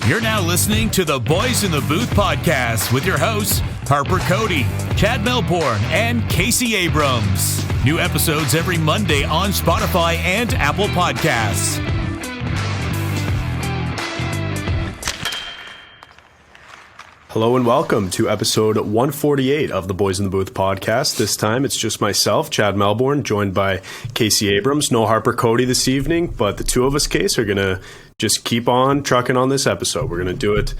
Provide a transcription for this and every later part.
You're now listening to the Boys in the Booth podcast with your hosts, Harper Cody, Chad Melbourne, and Casey Abrams. New episodes every Monday on Spotify and Apple Podcasts. Hello and welcome to episode 148 of the Boys in the Booth podcast. This time it's just myself, Chad Melbourne, joined by Casey Abrams. No Harper Cody this evening, but the two of us, Case, are going to just keep on trucking on this episode. We're going to do it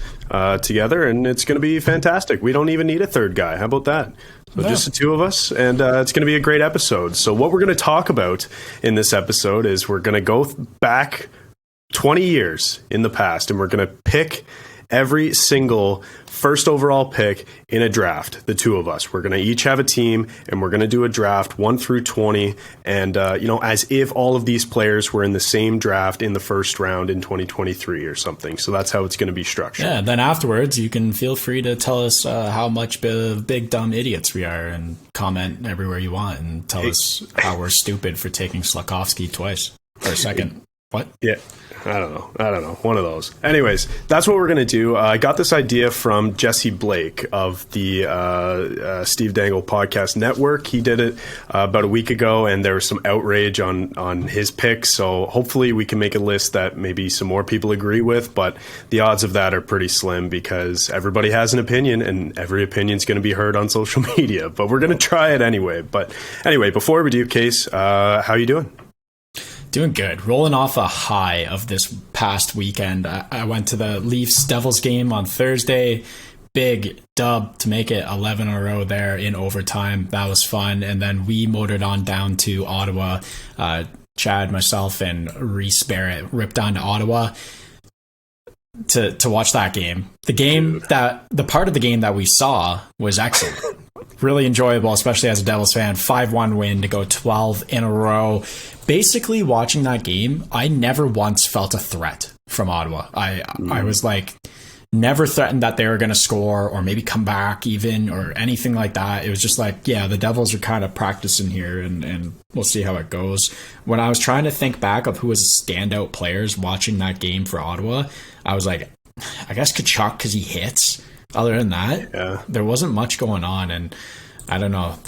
together, and it's going to be fantastic. We don't even need a third guy. How about that? So just the two of us, and it's going to be a great episode. So what we're going to talk about in this episode is we're going to go back 20 years in the past, and we're going to pick every single first overall pick in a draft, the two of us. We're going to each have a team, and we're going to do a draft 1 through 20, and, as if all of these players were in the same draft in the first round in 2023 or something. So that's how it's going to be structured. Yeah, then afterwards, you can feel free to tell us how much big dumb idiots we are and comment everywhere you want and tell us how we're stupid for taking Slafkovsky twice or a second. What? Yeah. I don't know. One of those. Anyways, that's what we're going to do. I got this idea from Jesse Blake of the Steve Dangle Podcast Network. He did it about a week ago, and there was some outrage on his picks. So hopefully we can make a list that maybe some more people agree with. But the odds of that are pretty slim because everybody has an opinion, and every opinion is going to be heard on social media. But we're going to try it anyway. But anyway, before we do, Case, how you doing? Doing good. Rolling off a high of this past weekend. I went to the Leafs-Devils game on Thursday. Big dub to make it 11 in a row there in overtime. That was fun. And then we motored on down to Ottawa. Chad, myself, and Reese Barrett ripped down to Ottawa to watch that game. The part of the game that we saw was excellent. Really enjoyable, especially as a Devils fan. 5-1 win to go 12 in a row. Basically, watching that game, I never once felt a threat from Ottawa. I was like, never threatened that they were going to score or maybe come back even or anything like that. It was just like, yeah, the Devils are kind of practicing here and we'll see how it goes. When I was trying to think back of who was standout players watching that game for Ottawa, I was like, I guess Tkachuk because he hits. Other than that, There wasn't much going on, and I don't know.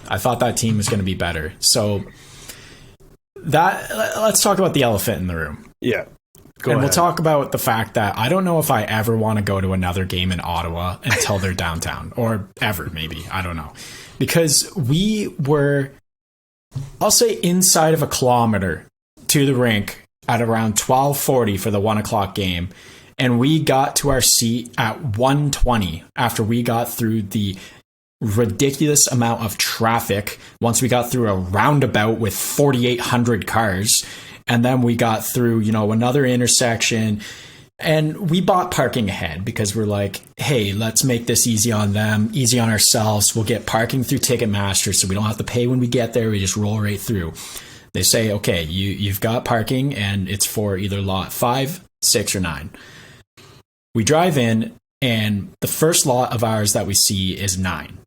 I thought that team was going to be better. So let's talk about the elephant in the room. Yeah. We'll talk about the fact that I don't know if I ever want to go to another game in Ottawa until they're downtown, or ever maybe. I don't know. Because we were, I'll say, inside of a kilometer to the rink at around 12:40 for the 1 o'clock game. And we got to our seat at 1:20 after we got through the ridiculous amount of traffic. Once we got through a roundabout with 4,800 cars, and then we got through, another intersection, and we bought parking ahead because we're like, hey, let's make this easy on them, easy on ourselves. We'll get parking through Ticketmaster so we don't have to pay when we get there. We just roll right through. They say, okay, you've got parking, and it's for either lot 5, 6, or 9. We drive in, and the first lot of ours that we see is 9.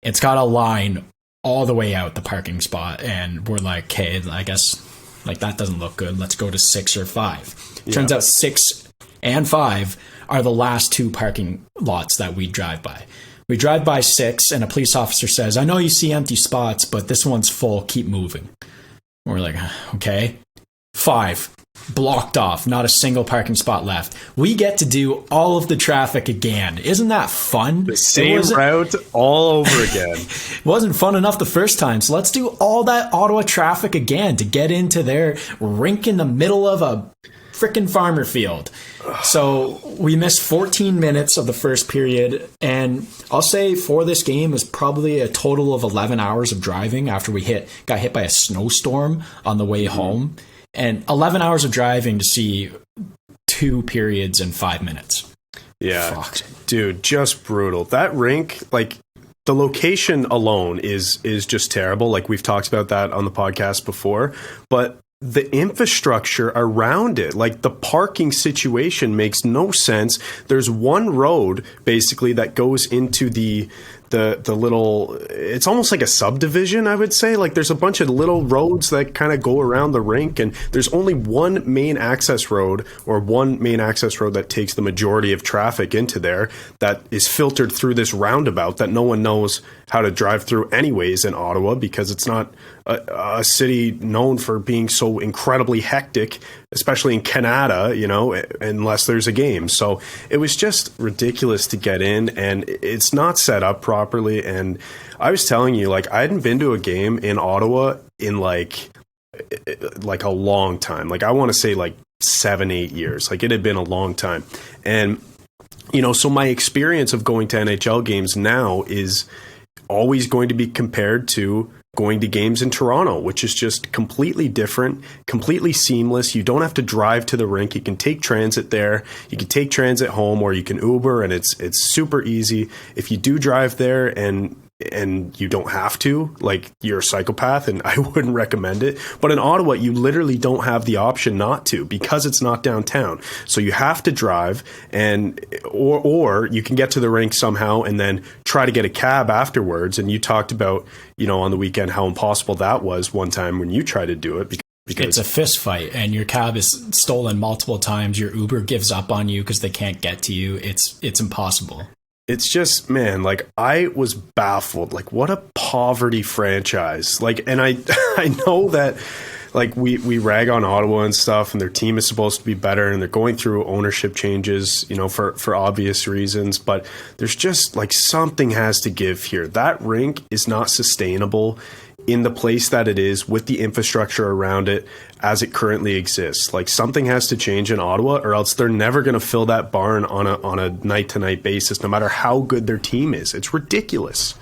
It's got a line all the way out the parking spot, and we're like, okay, I guess that doesn't look good. Let's go to 6 or 5. Yeah. Turns out 6 and 5 are the last two parking lots that we drive by. We drive by 6, and a police officer says, I know you see empty spots, but this one's full. Keep moving. And we're like, okay. 5. Blocked off, not a single parking spot left. We get to do all of the traffic again. Isn't that fun? The same route all over again. It wasn't fun enough the first time, so let's do all that Ottawa traffic again to get into their rink in the middle of a frickin' farmer field. So we missed 14 minutes of the first period, and I'll say for this game was probably a total of 11 hours of driving after we got hit by a snowstorm on the way home. And 11 hours of driving to see 2 periods in 5 minutes. Yeah. Fuck. Dude, just brutal. That rink, the location alone is just terrible. We've talked about that on the podcast before. But the infrastructure around it, the parking situation makes no sense. There's one road, basically, that goes into the the little, it's almost like a subdivision, I would say. Like there's a bunch of little roads that kind of go around the rink, and there's only one main access road that takes the majority of traffic into there, that is filtered through this roundabout that no one knows how to drive through anyways in Ottawa, because it's not a city known for being so incredibly hectic, especially in Canada, unless there's a game. So it was just ridiculous to get in, and it's not set up properly. And I was telling you, like, I hadn't been to a game in Ottawa in like a long time. Like, I want to say like 7-8 years. Like, it had been a long time. And, so my experience of going to NHL games now is always going to be compared to going to games in Toronto, which is just completely different, completely seamless. You don't have to drive to the rink. You can take transit there. You can take transit home, or you can Uber, and it's super easy. If you do drive there and you don't have to, like, you're a psychopath, and I wouldn't recommend it. But in Ottawa, you literally don't have the option not to, because it's not downtown. So you have to drive, or you can get to the rink somehow and then try to get a cab afterwards. And you talked about, on the weekend, how impossible that was one time when you tried to do it. Because it's a fist fight, and your cab is stolen multiple times. Your Uber gives up on you because they can't get to you. It's impossible. It's just, man, like, I was baffled. Like, what a poverty franchise. Like, and I know that, like, we rag on Ottawa and stuff, and their team is supposed to be better, and they're going through ownership changes, for obvious reasons. But there's just, like, something has to give here. That rink is not sustainable in the place that it is, with the infrastructure around it as it currently exists. Like, something has to change in Ottawa, or else they're never going to fill that barn on a night to night basis, no matter how good their team is. It's ridiculous.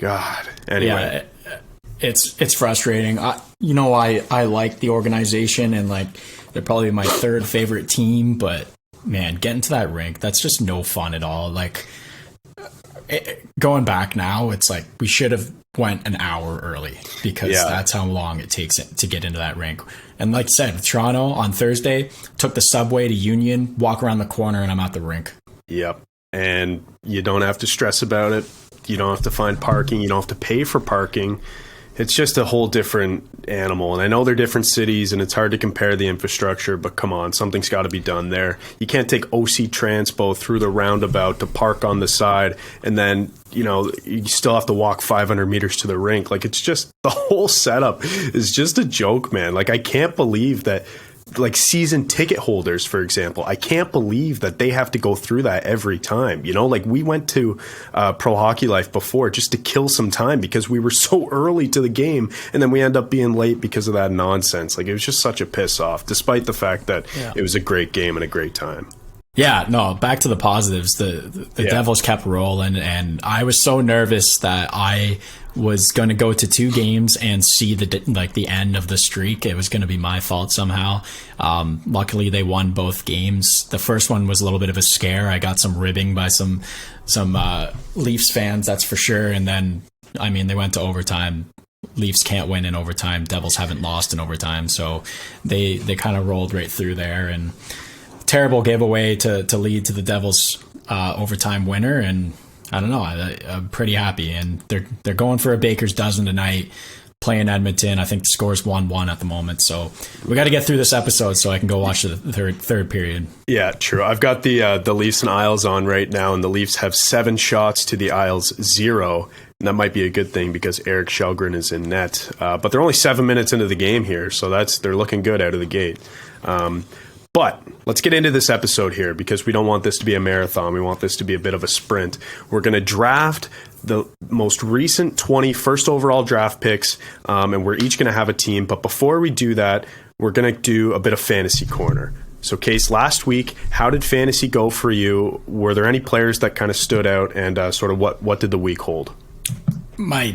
God. Anyway. Yeah, it's frustrating. I like the organization, and like, they're probably my third favorite team, but man, getting to that rink, that's just no fun at all. Like, going back now, it's like we should have went an hour early, because that's how long it takes to get into that rink. And like I said, with Toronto on Thursday, took the subway to Union, walk around the corner, and I'm at the rink. Yep. And you don't have to stress about it. You don't have to find parking. You don't have to pay for parking. It's just a whole different animal. And I know they're different cities, and it's hard to compare the infrastructure, but come on, something's got to be done there. You can't take OC Transpo through the roundabout to park on the side, and then, you still have to walk 500 meters to the rink. Like, it's just, the whole setup is just a joke, man. Like, I can't believe that, like, season ticket holders, for example, I can't believe that they have to go through that every time. Like, we went to Pro Hockey Life before just to kill some time, because we were so early to the game, and then we end up being late because of that nonsense. Like, it was just such a piss off, despite the fact that it was a great game and a great time. Yeah, no, back to the positives. The Devils kept rolling, and I was so nervous that I was going to go to 2 games and see the end of the streak. It was going to be my fault somehow. Luckily, they won both games. The first one was a little bit of a scare. I got some ribbing by some Leafs fans, that's for sure. And then, they went to overtime. Leafs can't win in overtime. Devils haven't lost in overtime, so they kind of rolled right through there. And terrible giveaway to lead to the Devils overtime winner, and I don't know, I'm pretty happy. And they're going for a baker's dozen tonight, playing Edmonton. I think the score's 1-1 at the moment, so we got to get through this episode so I can go watch the third period. Yeah, true. I've got the Leafs and Isles on right now, and the Leafs have 7 shots to the Isles 0. And that might be a good thing, because Eric Källgren is in net, but they're only 7 minutes into the game here, so they're looking good out of the gate. But let's get into this episode here, because we don't want this to be a marathon. We want this to be a bit of a sprint. We're going to draft the most recent 20 first overall draft picks, and we're each going to have a team. But before we do that, we're going to do a bit of fantasy corner. So, Case, last week, how did fantasy go for you? Were there any players that kind of stood out, and sort of what did the week hold? My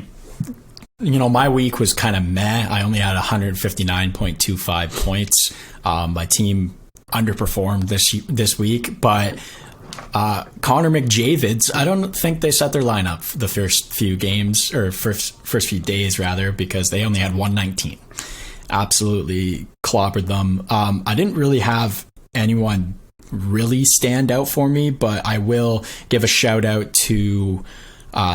week was kind of meh. I only had 159.25 points. My team underperformed this week, but Connor McDavid, I don't think they set their lineup the first few games, or first few days rather, because they only had 119. Absolutely clobbered them. I didn't really have anyone really stand out for me, but I will give a shout out to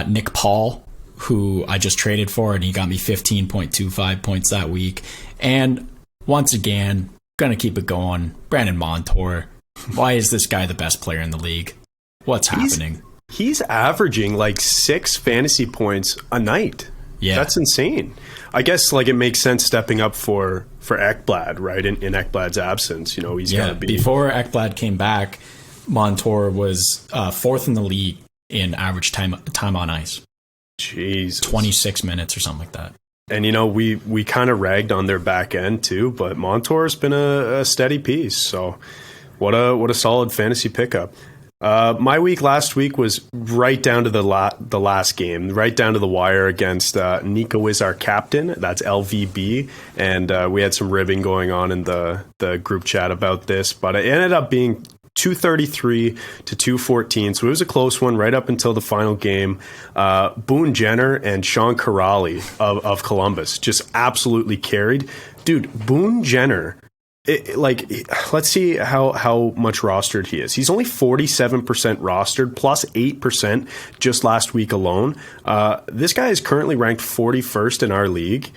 Nick Paul, who I just traded for, and he got me 15.25 points that week. And once again, gonna keep it going. Brandon Montour. Why is this guy the best player in the league? What's happening? He's averaging like 6 fantasy points a night. Yeah, that's insane. I guess like it makes sense stepping up for Ekblad, right? In Ekblad's absence, you know, he's got to be. Before Ekblad came back, Montour was 4th in the league in average time on ice. Jeez, 26 minutes or something like that. And you know, we kind of ragged on their back end too, but Montour's been a steady piece. So what a solid fantasy pickup. My week last week was right down to the last game, right down to the wire against Nico is our captain. That's LVB, and we had some ribbing going on in the group chat about this, but it ended up being 233 to 214, so it was a close one right up until the final game. Boone Jenner and Sean Kuraly of Columbus just absolutely carried. Dude, Boone Jenner, let's see how much rostered he is. He's only 47% rostered, plus 8% just last week alone. This guy is currently ranked 41st in our league.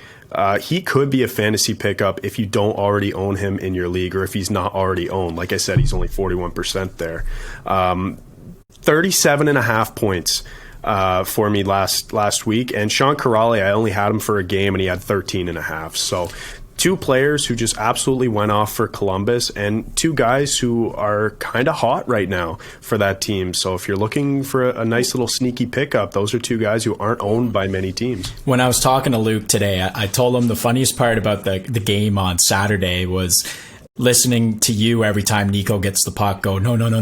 He could be a fantasy pickup if you don't already own him in your league, or if he's not already owned. Like I said, he's only 41% there. 37.5 points for me last week. And Sean Kuraly, I only had him for a game, and he had 13.5. So 2 players who just absolutely went off for Columbus, and 2 guys who are kind of hot right now for that team. So if you're looking for a nice little sneaky pickup, those are 2 guys who aren't owned by many teams. When I was talking to Luke today, I told him the funniest part about the game on Saturday was listening to you every time Nico gets the puck go, no, don't do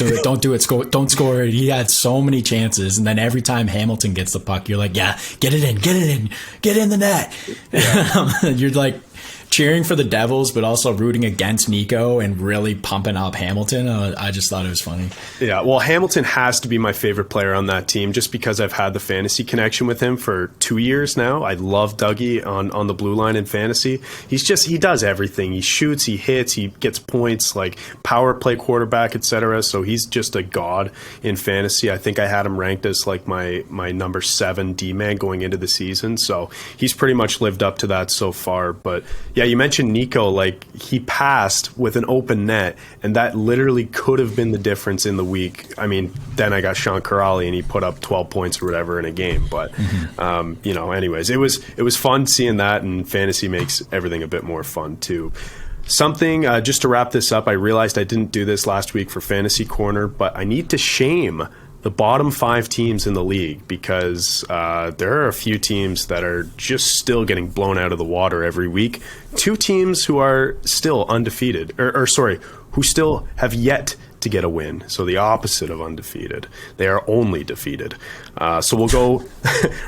it, don't do it, don't score it. He had so many chances, and then every time Hamilton gets the puck, you're like, yeah, get it in the net. Yeah. You're like cheering for the Devils, but also rooting against Nico and really pumping up Hamilton. I just thought it was funny. Yeah, well, Hamilton has to be my favorite player on that team just because I've had the fantasy connection with him for 2 years now. I love Dougie on the blue line in fantasy. He does everything. He shoots, he hits, he gets points, like power play quarterback, etc. So he's just a god in fantasy. I think I had him ranked as like my number 7 D-man going into the season. So he's pretty much lived up to that so far. But yeah, you mentioned Nico, like he passed with an open net, and that literally could have been the difference in the week. I mean, then I got Sean Kuraly and he put up 12 points or whatever in a game. But, you know, anyways, it was fun seeing that, and fantasy makes everything a bit more fun too. Something, just to wrap this up, I realized I didn't do this last week for Fantasy Corner, but I need to shame the bottom 5 teams in the league, because there are a few teams that are just still getting blown out of the water every week. 2 teams who are still undefeated, who still have yet to get a win. So the opposite of undefeated. They are only defeated. So we'll go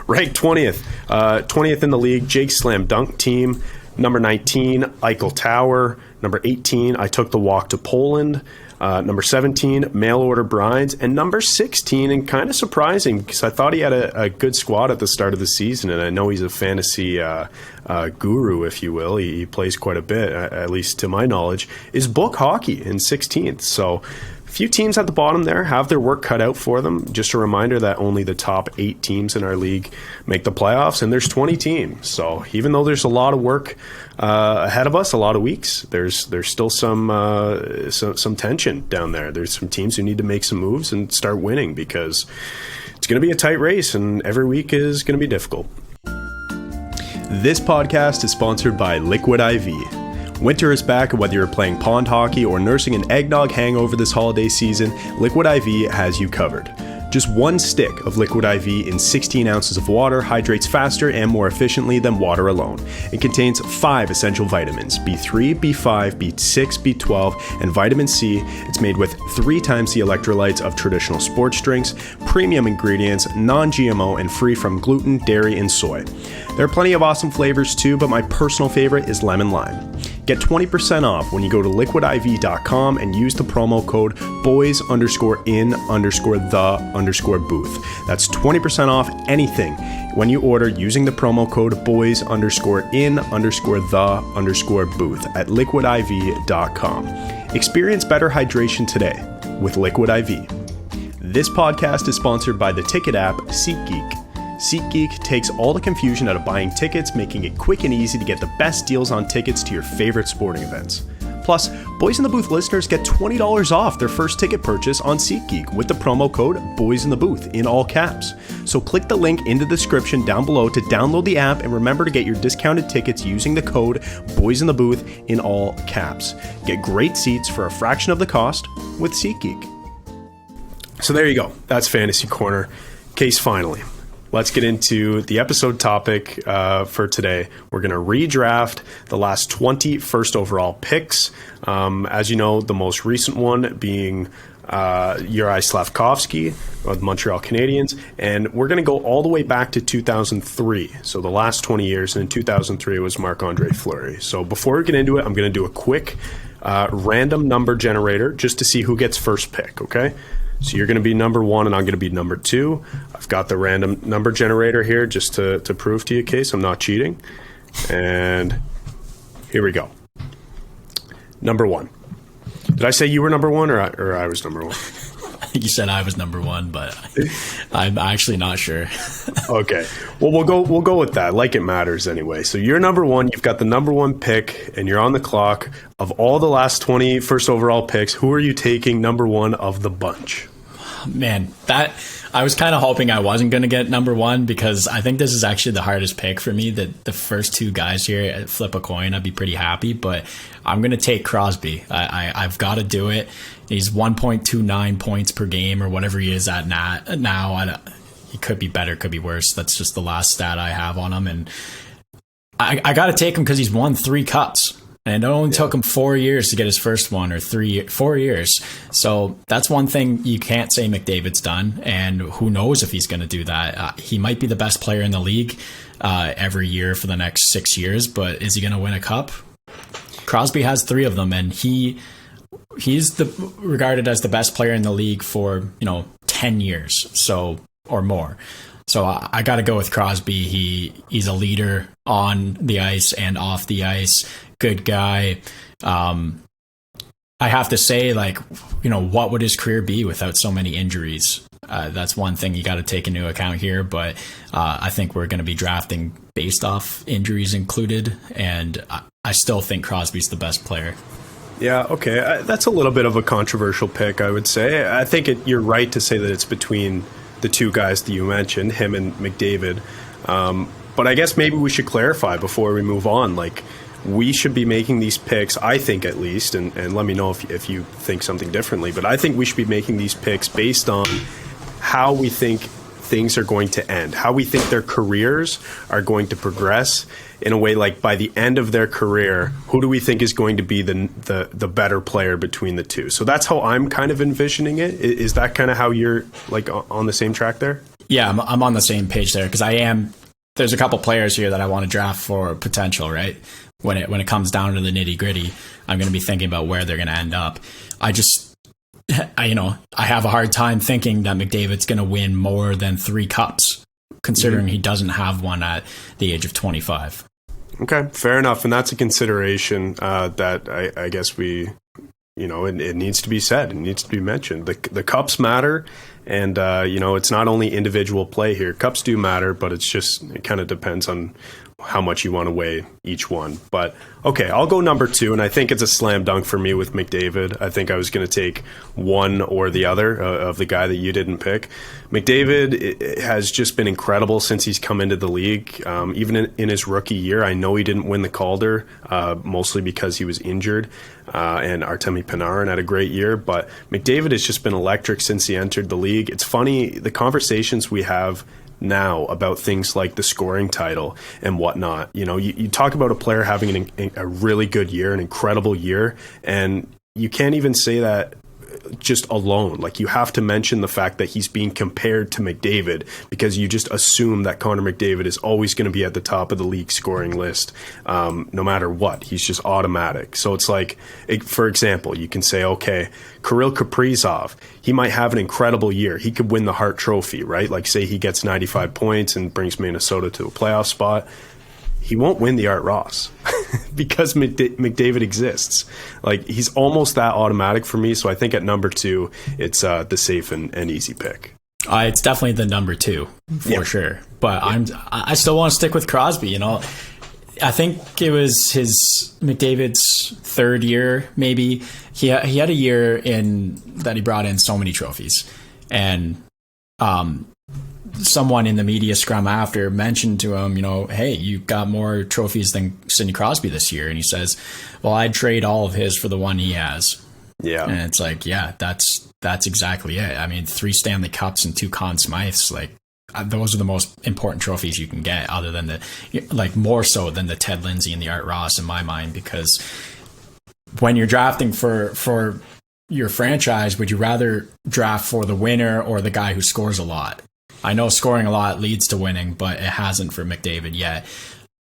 ranked 20th. 20th in the league, Jake Slam Dunk Team. Number 19, Eichel Tower. Number 18, I Took the Walk to Poland. Number 17, Mail Order Brides. And number 16, and kind of surprising because I thought he had a good squad at the start of the season, and I know he's a fantasy guru, if you will. He plays quite a bit, at least to my knowledge, is Book Hockey in 16th. So a few teams at the bottom there have their work cut out for them. Just a reminder that only the top 8 teams in our league make the playoffs, and there's 20 teams. So even though there's a lot of work ahead of us, a lot of weeks, there's still some tension down there. There's some teams who need to make some moves and start winning, because it's going to be a tight race, and every week is going to be difficult. This podcast is sponsored by Liquid IV. Winter is back, and whether you're playing pond hockey or nursing an eggnog hangover this holiday season, Liquid IV has you covered. Just 1 stick of Liquid IV in 16 ounces of water hydrates faster and more efficiently than water alone. It contains 5 essential vitamins: B3, B5, B6, B12, and vitamin C. It's made with 3 times the electrolytes of traditional sports drinks, premium ingredients, non-GMO, and free from gluten, dairy, and soy. There are plenty of awesome flavors too, but my personal favorite is lemon lime. Get 20% off when you go to liquidiv.com and use the promo code boys_in_the_booth. That's 20% off anything when you order using the promo code boys_in_the_booth at liquidiv.com. Experience better hydration today with Liquid IV. This podcast is sponsored by the ticket app SeatGeek. SeatGeek takes all the confusion out of buying tickets, making it quick and easy to get the best deals on tickets to your favorite sporting events. Plus, Boys in the Booth listeners get $20 off their first ticket purchase on SeatGeek with the promo code Boys in the Booth in all caps. So click the link in the description down below to download the app, and remember to get your discounted tickets using the code Boys in the Booth in all caps. Get great seats for a fraction of the cost with SeatGeek. So there you go. That's Fantasy Corner. Case finally. Let's get into the episode topic for today. We're going to redraft the last 20 first overall picks. As you know, the most recent one being Juraj Slafkovsky of the Montreal Canadiens. And we're going to go all the way back to 2003. So the last 20 years. And in 2003, it was Marc-Andre Fleury. So before we get into it, I'm going to do a quick random number generator just to see who gets first pick, okay? So you're going to be number 1 and I'm going to be number 2. I've got the random number generator here just to prove to you, Case, I'm not cheating. And here we go. Number 1. Did I say you were number 1 or I was number 1? I think you said I was number 1, but I'm actually not sure. Okay. Well, we'll go with that. Like it matters anyway. So you're number 1. You've got the number 1 pick, and you're on the clock. Of all the last 20 first overall picks, who are you taking number 1 of the bunch? Man, that I was kind of hoping I wasn't going to get number 1 because I think this is actually the hardest pick for me. That the first 2 guys here flip a coin, I'd be pretty happy. But I'm going to take Crosby. I've got to do it. He's 1.29 points per game or whatever he is at now. He could be better, could be worse. That's just the last stat I have on him. And I got to take him because he's won 3 cups. And it only took him 4 years to get his first one, or 4 years. So that's one thing you can't say McDavid's done. And who knows if he's going to do that. He might be the best player in the league every year for the next 6 years. But is he going to win a cup? Crosby has 3 of them, and he's regarded as the best player in the league for 10 years or more. So I got to go with Crosby. He's a leader on the ice and off the ice. Good guy. I have to say, what would his career be without so many injuries? That's one thing you got to take into account here. But I think we're going to be drafting based off injuries included, and I still think Crosby's the best player. Yeah, okay. That's a little bit of a controversial pick, I would say. I think you're right to say that it's between the 2 guys that you mentioned, him and McDavid. But I guess maybe we should clarify before we move on. We should be making these picks, I think at least, and let me know if you think something differently, but I think we should be making these picks based on how we think things are going to end, how we think their careers are going to progress in a way like by the end of their career, who do we think is going to be the better player between the 2? So that's how I'm kind of envisioning it. Is that kind of how you're on the same track there? Yeah, I'm on the same page there because there's a couple players here that I want to draft for potential, right? When it comes down to the nitty gritty, I'm going to be thinking about where they're going to end up. I have a hard time thinking that McDavid's going to win more than 3 cups, considering he doesn't have one at the age of 25. Okay, fair enough. And that's a consideration that I guess it needs to be said. It needs to be mentioned. The cups matter. And, it's not only individual play here. Cups do matter, but it kind of depends on how much you want to weigh each one. But, okay, I'll go number 2, and I think it's a slam dunk for me with McDavid. I think I was going to take one or the other of the guy that you didn't pick. McDavid has just been incredible since he's come into the league. Even in his rookie year, I know he didn't win the Calder, mostly because he was injured, and Artemi Panarin had a great year. But McDavid has just been electric since he entered the league. It's funny, the conversations we have now about things like the scoring title and whatnot. You talk about a player having a really good year, an incredible year, and you can't even say that just alone. You have to mention the fact that he's being compared to McDavid because you just assume that Connor McDavid is always going to be at the top of the league scoring list, no matter what. He's just automatic. So it's for example, you can say, okay, Kirill Kaprizov, he might have an incredible year. He could win the Hart Trophy, right? Say he gets 95 points and brings Minnesota to a playoff spot. He won't win the Art Ross. because McDavid exists. Like, he's almost that automatic for me. So I think at number 2, it's the safe and easy pick. It's definitely the number 2 for sure. But I still want to stick with Crosby. You know, I think it was McDavid's third year, maybe. He had a year that he brought in so many trophies, and someone in the media scrum after mentioned to him, you know, hey, you got more trophies than Sidney Crosby this year, and he says, well, I'd trade all of his for the one he has. Yeah, and it's like, yeah, that's exactly it. I mean, 3 Stanley Cups and 2 Conn Smythes, like, those are the most important trophies you can get, other than more so than the Ted Lindsay and the Art Ross in my mind, because when you're drafting for your franchise, would you rather draft for the winner or the guy who scores a lot? I know scoring a lot leads to winning, but it hasn't for McDavid yet.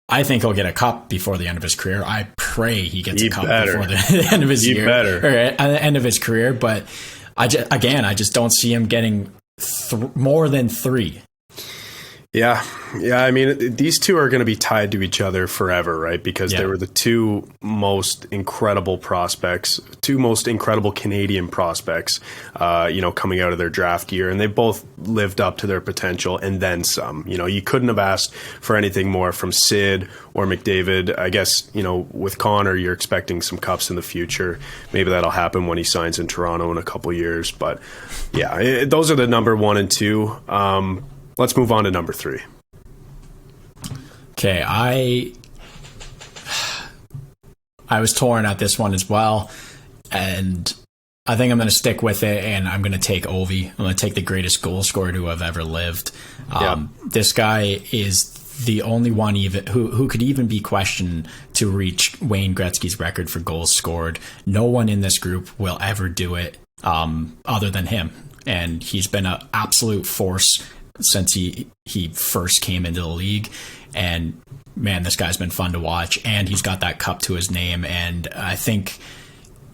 I think he'll get a cup before the end of his career. I pray he gets a cup before the end of his year, or at the end of his career. But I just don't see him getting more than 3. Yeah. I mean, these two are going to be tied to each other forever, right? Because they were the 2 most incredible prospects, 2 most incredible Canadian prospects, coming out of their draft year. And they both lived up to their potential and then some. You know, you couldn't have asked for anything more from Sid or McDavid. I guess, you know, with Connor, you're expecting some cups in the future. Maybe that'll happen when he signs in Toronto in a couple years. But yeah, those are the number 1 and 2. Let's move on to number 3. Okay, I was torn at this one as well, and I think I'm going to stick with it, and I'm going to take Ovi. I'm going to take the greatest goal scorer to have ever lived. This guy is the only one even who could even be questioned to reach Wayne Gretzky's record for goals scored. No one in this group will ever do it other than him, and he's been an absolute force since he first came into the league. And man, this guy's been fun to watch, and he's got that cup to his name. And I think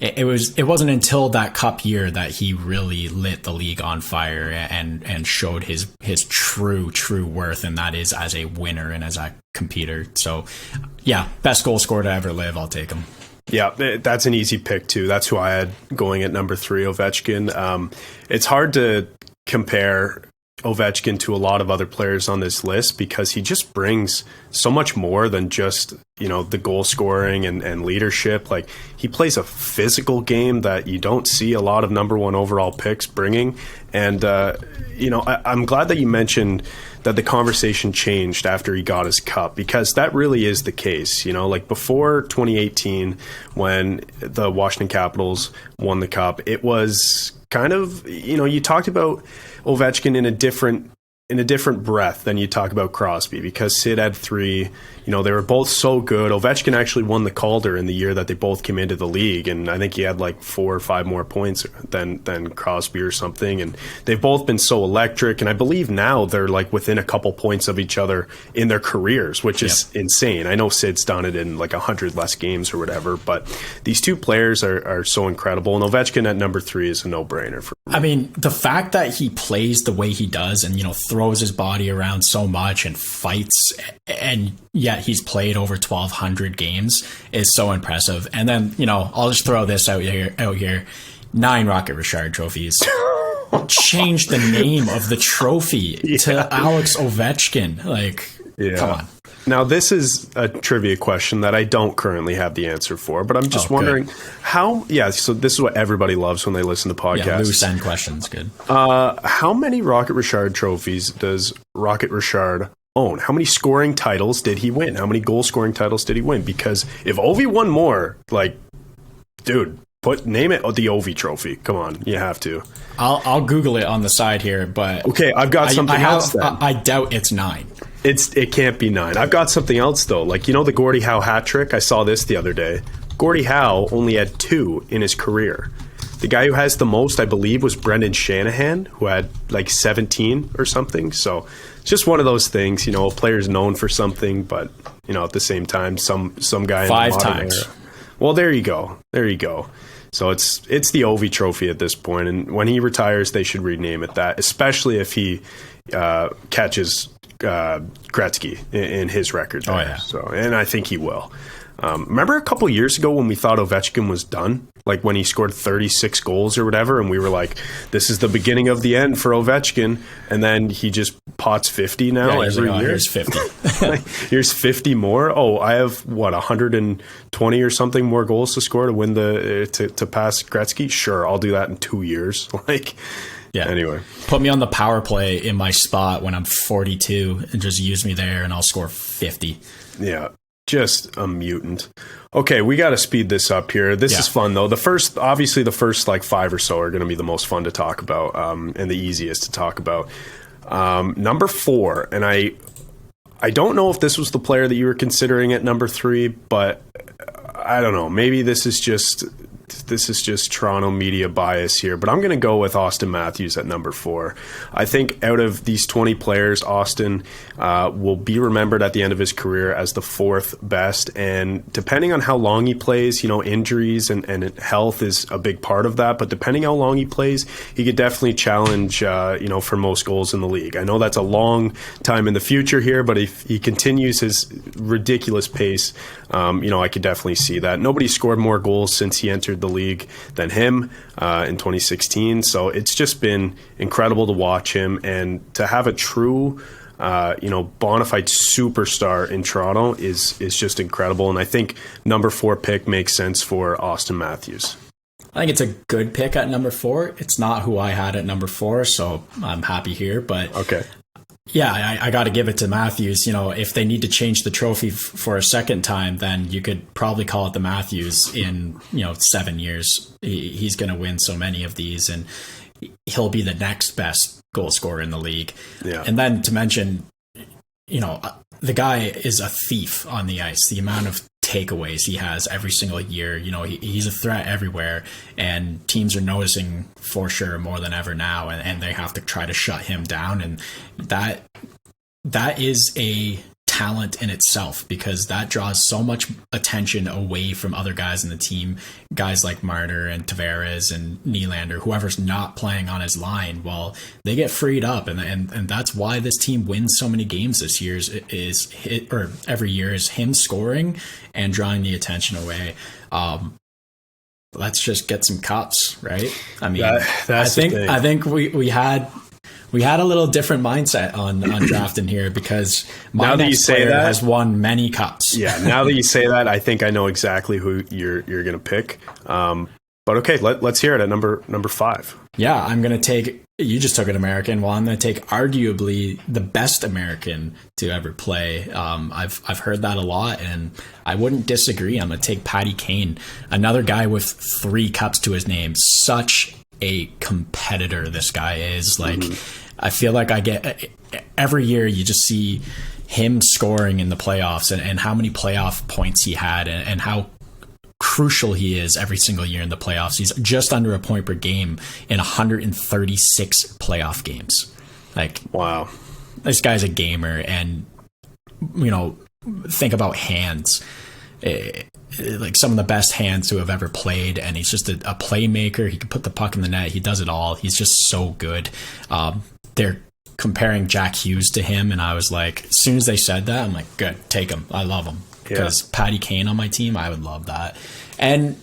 it wasn't until that cup year that he really lit the league on fire and showed his true worth, and that is as a winner and as a competitor. So yeah, best goal scorer to ever live. I'll take him. Yeah, that's an easy pick too. That's who I had going at number 3, Ovechkin. It's hard to compare Ovechkin to a lot of other players on this list because he just brings so much more than just, you know, the goal scoring and leadership. Like, he plays a physical game that you don't see a lot of number 1 overall picks bringing. And, I'm glad that you mentioned that the conversation changed after he got his cup, because that really is the case. You know, like before 2018, when the Washington Capitals won the cup, it was kind of, you know, you talked about Ovechkin in a different breath than you talk about Crosby, because Sid had 3. You know, they were both so good. Ovechkin actually won the Calder in the year that they both came into the league, and I think he had like 4 or 5 more points than Crosby or something. And they've both been so electric, and I believe now they're like within a couple points of each other in their careers, which is insane. I know Sid's done it in like 100 less games or whatever, but these 2 players are so incredible, and Ovechkin at number 3 is a no-brainer for me. I mean, the fact that he plays the way he does and, you know, throws his body around so much and fights, and yet he's played over 1,200 games is so impressive. And then, you know, I'll just throw this out here. 9 Rocket Richard trophies. Change the name of the trophy to Alex Ovechkin. Like, come on. Now, this is a trivia question that I don't currently have the answer for, but I'm just wondering how. Yeah, so this is what everybody loves when they listen to podcasts. Yeah, loose end questions, good. How many Rocket Richard trophies does Rocket Richard own? How many scoring titles did he win? How many goal scoring titles did he win? Because if Ovi won more, like, dude, name it the Ovi trophy. Come on, you have to. I'll Google it on the side here, but okay, I've got something else. Then I doubt it's 9. It can't be 9. I've got something else though. Like, you know, the Gordie Howe hat trick. I saw this the other day. Gordie Howe only had 2 in his career. The guy who has the most, I believe, was Brendan Shanahan, who had like 17 or something. So it's just one of those things. You know, a player's known for something, but, you know, at the same time, some guy 5 times. Era. Well, there you go. So it's the Ovi trophy at this point, and when he retires, they should rename it that, especially if he catches Gretzky in his record there. Oh, yeah. So, and I think he will. Remember a couple years ago when we thought Ovechkin was done? Like when he scored 36 goals or whatever, and we were like, this is the beginning of the end for Ovechkin. And then he just pots 50 now every year. Here's 50. Here's 50 more. Oh, I have, 120 or something more goals to score to win to pass Gretzky? Sure, I'll do that in 2 years. Anyway. Put me on the power play in my spot when I'm 42 and just use me there and I'll score 50. Yeah. Just a mutant. Okay, we got to speed this up here. This is fun though. The first 5 or so are going to be the most fun to talk about, and the easiest to talk about. Number 4, and I don't know if this was the player that you were considering at number 3, but I don't know. Maybe this is just Toronto media bias here, but I'm going to go with Auston Matthews at number 4. I think out of these 20 players, Auston will be remembered at the end of his career as the 4th best. And depending on how long he plays, injuries and health is a big part of that. But depending how long he plays, he could definitely challenge, for most goals in the league. I know that's a long time in the future here, but if he continues his ridiculous pace, I could definitely see that. Nobody scored more goals since he entered the league than him in 2016. So it's just been incredible to watch him and to have a true, bona fide superstar in Toronto is just incredible. And I think number 4 pick makes sense for Auston Matthews. I think it's a good pick at number 4. It's not who I had at number 4, so I'm happy here. But okay. Yeah, I got to give it to Matthews. If they need to change the trophy for a second time, then you could probably call it the Matthews in 7 years. He's going to win so many of these, and he'll be the next best goal scorer in the league. Yeah. And then to mention, the guy is a thief on the ice. The amount of takeaways he has every single year, he's a threat everywhere, and teams are noticing for sure more than ever now, and they have to try to shut him down. And that is a talent in itself, because that draws so much attention away from other guys in the team, guys like Marner and Tavares and Nylander, whoever's not playing on his line. Well, they get freed up, and that's why this team wins so many games this year every year is him scoring and drawing the attention away. Let's just get some cups, right? I mean, I think we had a little different mindset on drafting here, because my next player has won many cups. Yeah, now that you say that, I think I know exactly who you're going to pick. But okay, let's hear it at number 5. Yeah, I'm going to take. You just took an American. Well, I'm going to take arguably the best American to ever play. I've heard that a lot, and I wouldn't disagree. I'm going to take Patty Kane, another guy with 3 cups to his name. Such a competitor this guy is. I feel like I get every year you just see him scoring in the playoffs, and how many playoff points he had, and how crucial he is every single year in the playoffs. He's just under a point per game in 136 playoff games. Wow, this guy's a gamer. And think about hands. Some of the best hands who have ever played, and he's just a playmaker. He can put the puck in the net. He does it all. He's just so good. They're comparing Jack Hughes to him, and I was like, as soon as they said that, I'm like, good, take him. I love him. Because Patty Kane on my team, I would love that. And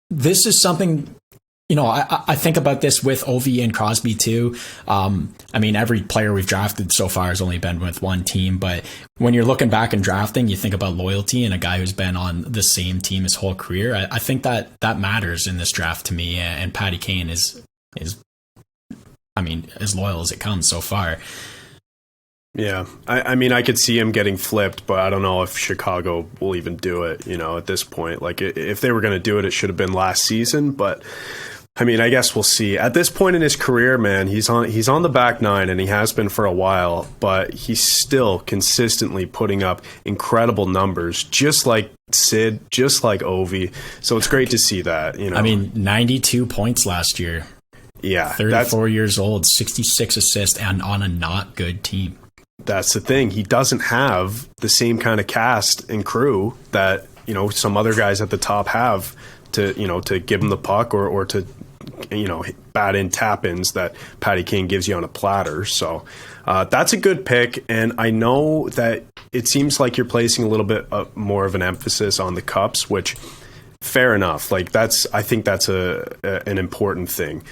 this is something, I think about this with Ovi and Crosby too. Every player we've drafted so far has only been with one team, but when you're looking back and drafting, you think about loyalty, and a guy who's been on the same team his whole career. I think that matters in this draft to me, and Patty Kane is as loyal as it comes so far. Yeah, I could see him getting flipped, but I don't know if Chicago will even do it, at this point. If they were going to do it, it should have been last season, but I guess we'll see. At this point in his career, man, he's on the back nine, and he has been for a while, but he's still consistently putting up incredible numbers, just like Sid, just like Ovi. So it's great to see that, 92 points last year. Yeah. 34 years old, 66 assists, and on a not good team. That's the thing. He doesn't have the same kind of cast and crew that, some other guys at the top have to give him the puck or to, bat in tap-ins that Patty Kane gives you on a platter. So that's a good pick. And I know that it seems like you're placing a little bit more of an emphasis on the cups, which fair enough. Like I think that's an important thing.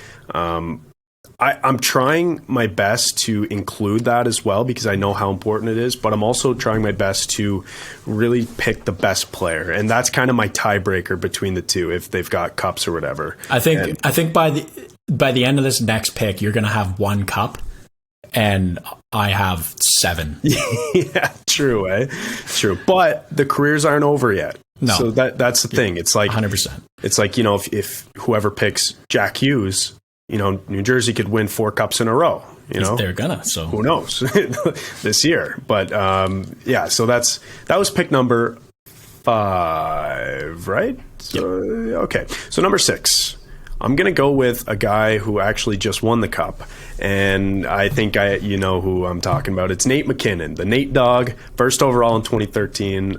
I'm trying my best to include that as well because I know how important it is, but I'm also trying my best to really pick the best player. And that's kind of my tiebreaker between the two, if they've got cups or whatever. I think by the end of this next pick, you're going to have 1 cup and I have 7. Yeah, true, eh? True. But the careers aren't over yet. No. So that's the thing. It's like 100%. It's like, if whoever picks Jack Hughes, New Jersey could win 4 cups in a row. They're gonna. So who knows this year? But so that was pick number 5, right? So, okay. So number 6, I'm gonna go with a guy who actually just won the cup, and I think you know who I'm talking about. It's Nate MacKinnon, the Nate Dog, first overall in 2013.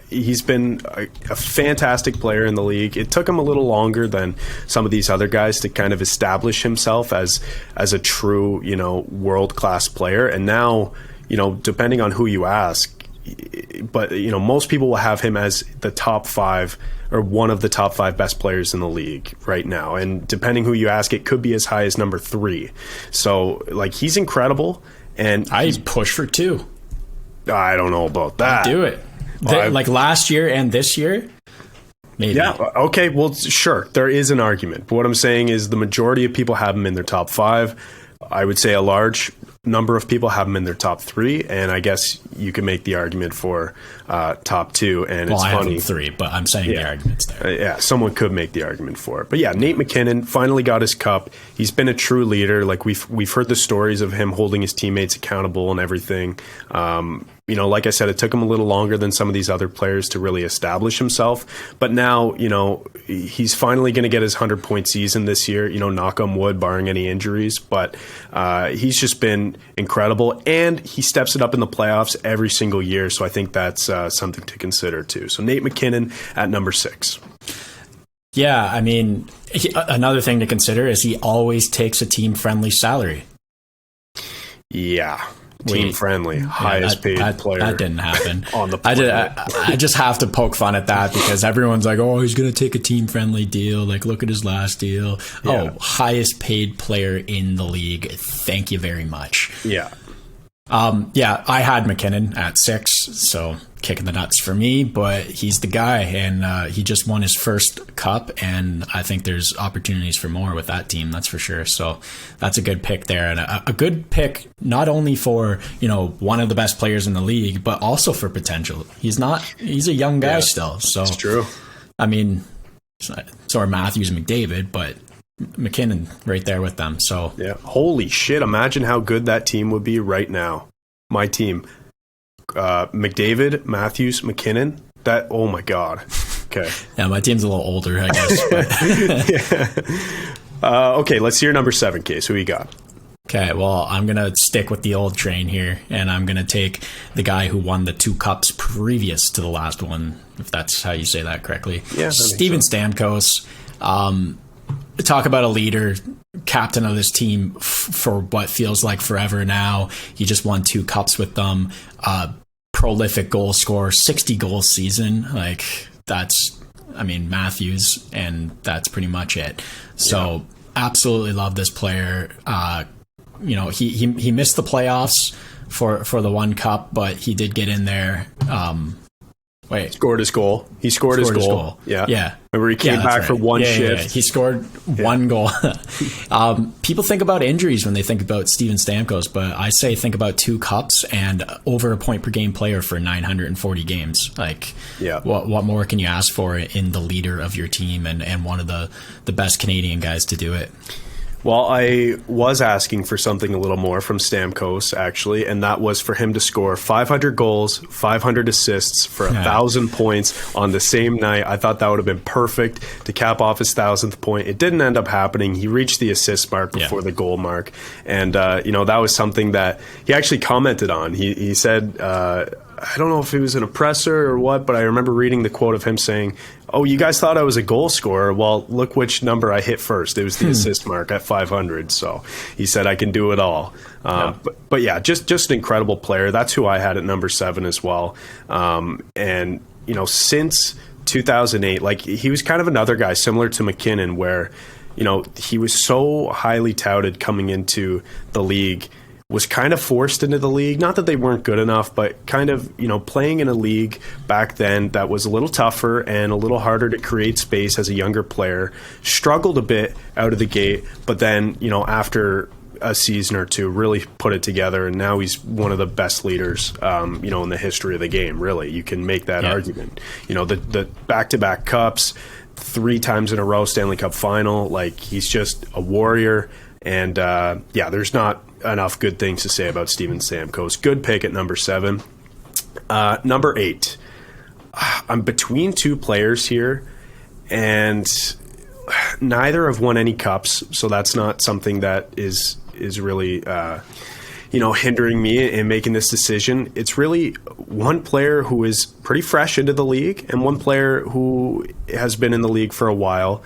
He's been a fantastic player in the league. It took him a little longer than some of these other guys to kind of establish himself as a true, world-class player. And now, depending on who you ask, but most people will have him as the top 5 or one of the top 5 best players in the league right now, and depending who you ask, it could be as high as number 3. So he's incredible, and I push for 2. I don't know about that. Do it. Like last year and this year, maybe. Yeah. Okay. Well, sure. There is an argument, but what I'm saying is the majority of people have him in their top 5. I would say a large number of people have them in their top 3, and I guess you can make the argument for top 2. And it's I funny. have 3, but I'm saying the argument's there. Someone could make the argument for it. But yeah, Nate MacKinnon finally got his cup. He's been a true leader. Like we've heard the stories of him holding his teammates accountable and everything. Like I said, it took him a little longer than some of these other players to really establish himself. But now, he's finally going to get his 100-point season this year, knock on wood, barring any injuries. But he's just been incredible, and he steps it up in the playoffs every single year. So I think that's something to consider too. So Nate MacKinnon at number 6. Yeah, I mean, another thing to consider is he always takes a team-friendly salary. Yeah. Team friendly, highest paid player. That didn't happen on the planet. I just have to poke fun at that because everyone's like, "Oh, he's going to take a team friendly deal. Like, look at his last deal. Yeah. Oh, highest paid player in the league. Thank you very much." Yeah. I had MacKinnon at 6, so kicking the nuts for me, but he's the guy, and he just won his first cup, and I think there's opportunities for more with that team, that's for sure. So that's a good pick there, and a good pick not only for, one of the best players in the league, but also for potential. He's a young guy still, so it's true. I mean, so are Matthews and McDavid, but MacKinnon right there with them. So yeah, holy shit! Imagine how good that team would be right now. My team, McDavid, Matthews, MacKinnon. That, oh my god. Okay. Yeah, my team's a little older, I guess. But. Okay, let's hear number 7, Case. Who you got? Okay, well, I'm gonna stick with the old train here, and I'm gonna take the guy who won the 2 cups previous to the last one, if that's how you say that correctly. Yeah, Steven Stamkos. Talk about a leader, captain of this team for what feels like forever now. He just won 2 cups with them. Prolific goal scorer, 60 goal season. Matthews, and that's pretty much it. So absolutely love this player. He missed the playoffs for the 1 cup, but he did get in there. Scored his goal. He scored his goal. Yeah. Remember he came back for one shift. Yeah. He scored 1 goal. People think about injuries when they think about Steven Stamkos, but I say think about 2 cups and over a point per game player for 940 games. What more can you ask for in the leader of your team and one of the best Canadian guys to do it? Well, I was asking for something a little more from Stamkos, actually, and that was for him to score 500 goals, 500 assists for 1,000 points on the same night. I thought that would have been perfect to cap off his 1,000th point. It didn't end up happening. He reached the assist mark before the goal mark, and that was something that he actually commented on. He said, I don't know if he was an oppressor or what, but I remember reading the quote of him saying, oh, you guys thought I was a goal scorer. Well, look which number I hit first. It was the assist mark at 500. So he said I can do it all. But yeah, just an incredible player. That's who I had at number 7 as well. And, you know, since 2008, like he was kind of another guy similar to McKinnon where, you know, he was so highly touted coming into the league, was kind of forced into the league. Not that they weren't good enough, but kind of, you know, playing in a league back then that was a little tougher and a little harder to create space as a younger player. Struggled a bit out of the gate, but then, you know, after a season or two, really put it together, and now he's one of the best leaders, you know, in the history of the game. Really, you can make that argument. You know, the back-to-back cups, 3 times in a row Stanley Cup final. Like, he's just a warrior. And there's not enough good things to say about Steven Stamkos. Good pick at number 7. Number 8. I'm between 2 players here, and neither have won any cups, so that's not something that is really hindering me in making this decision. It's really one player who is pretty fresh into the league and one player who has been in the league for a while.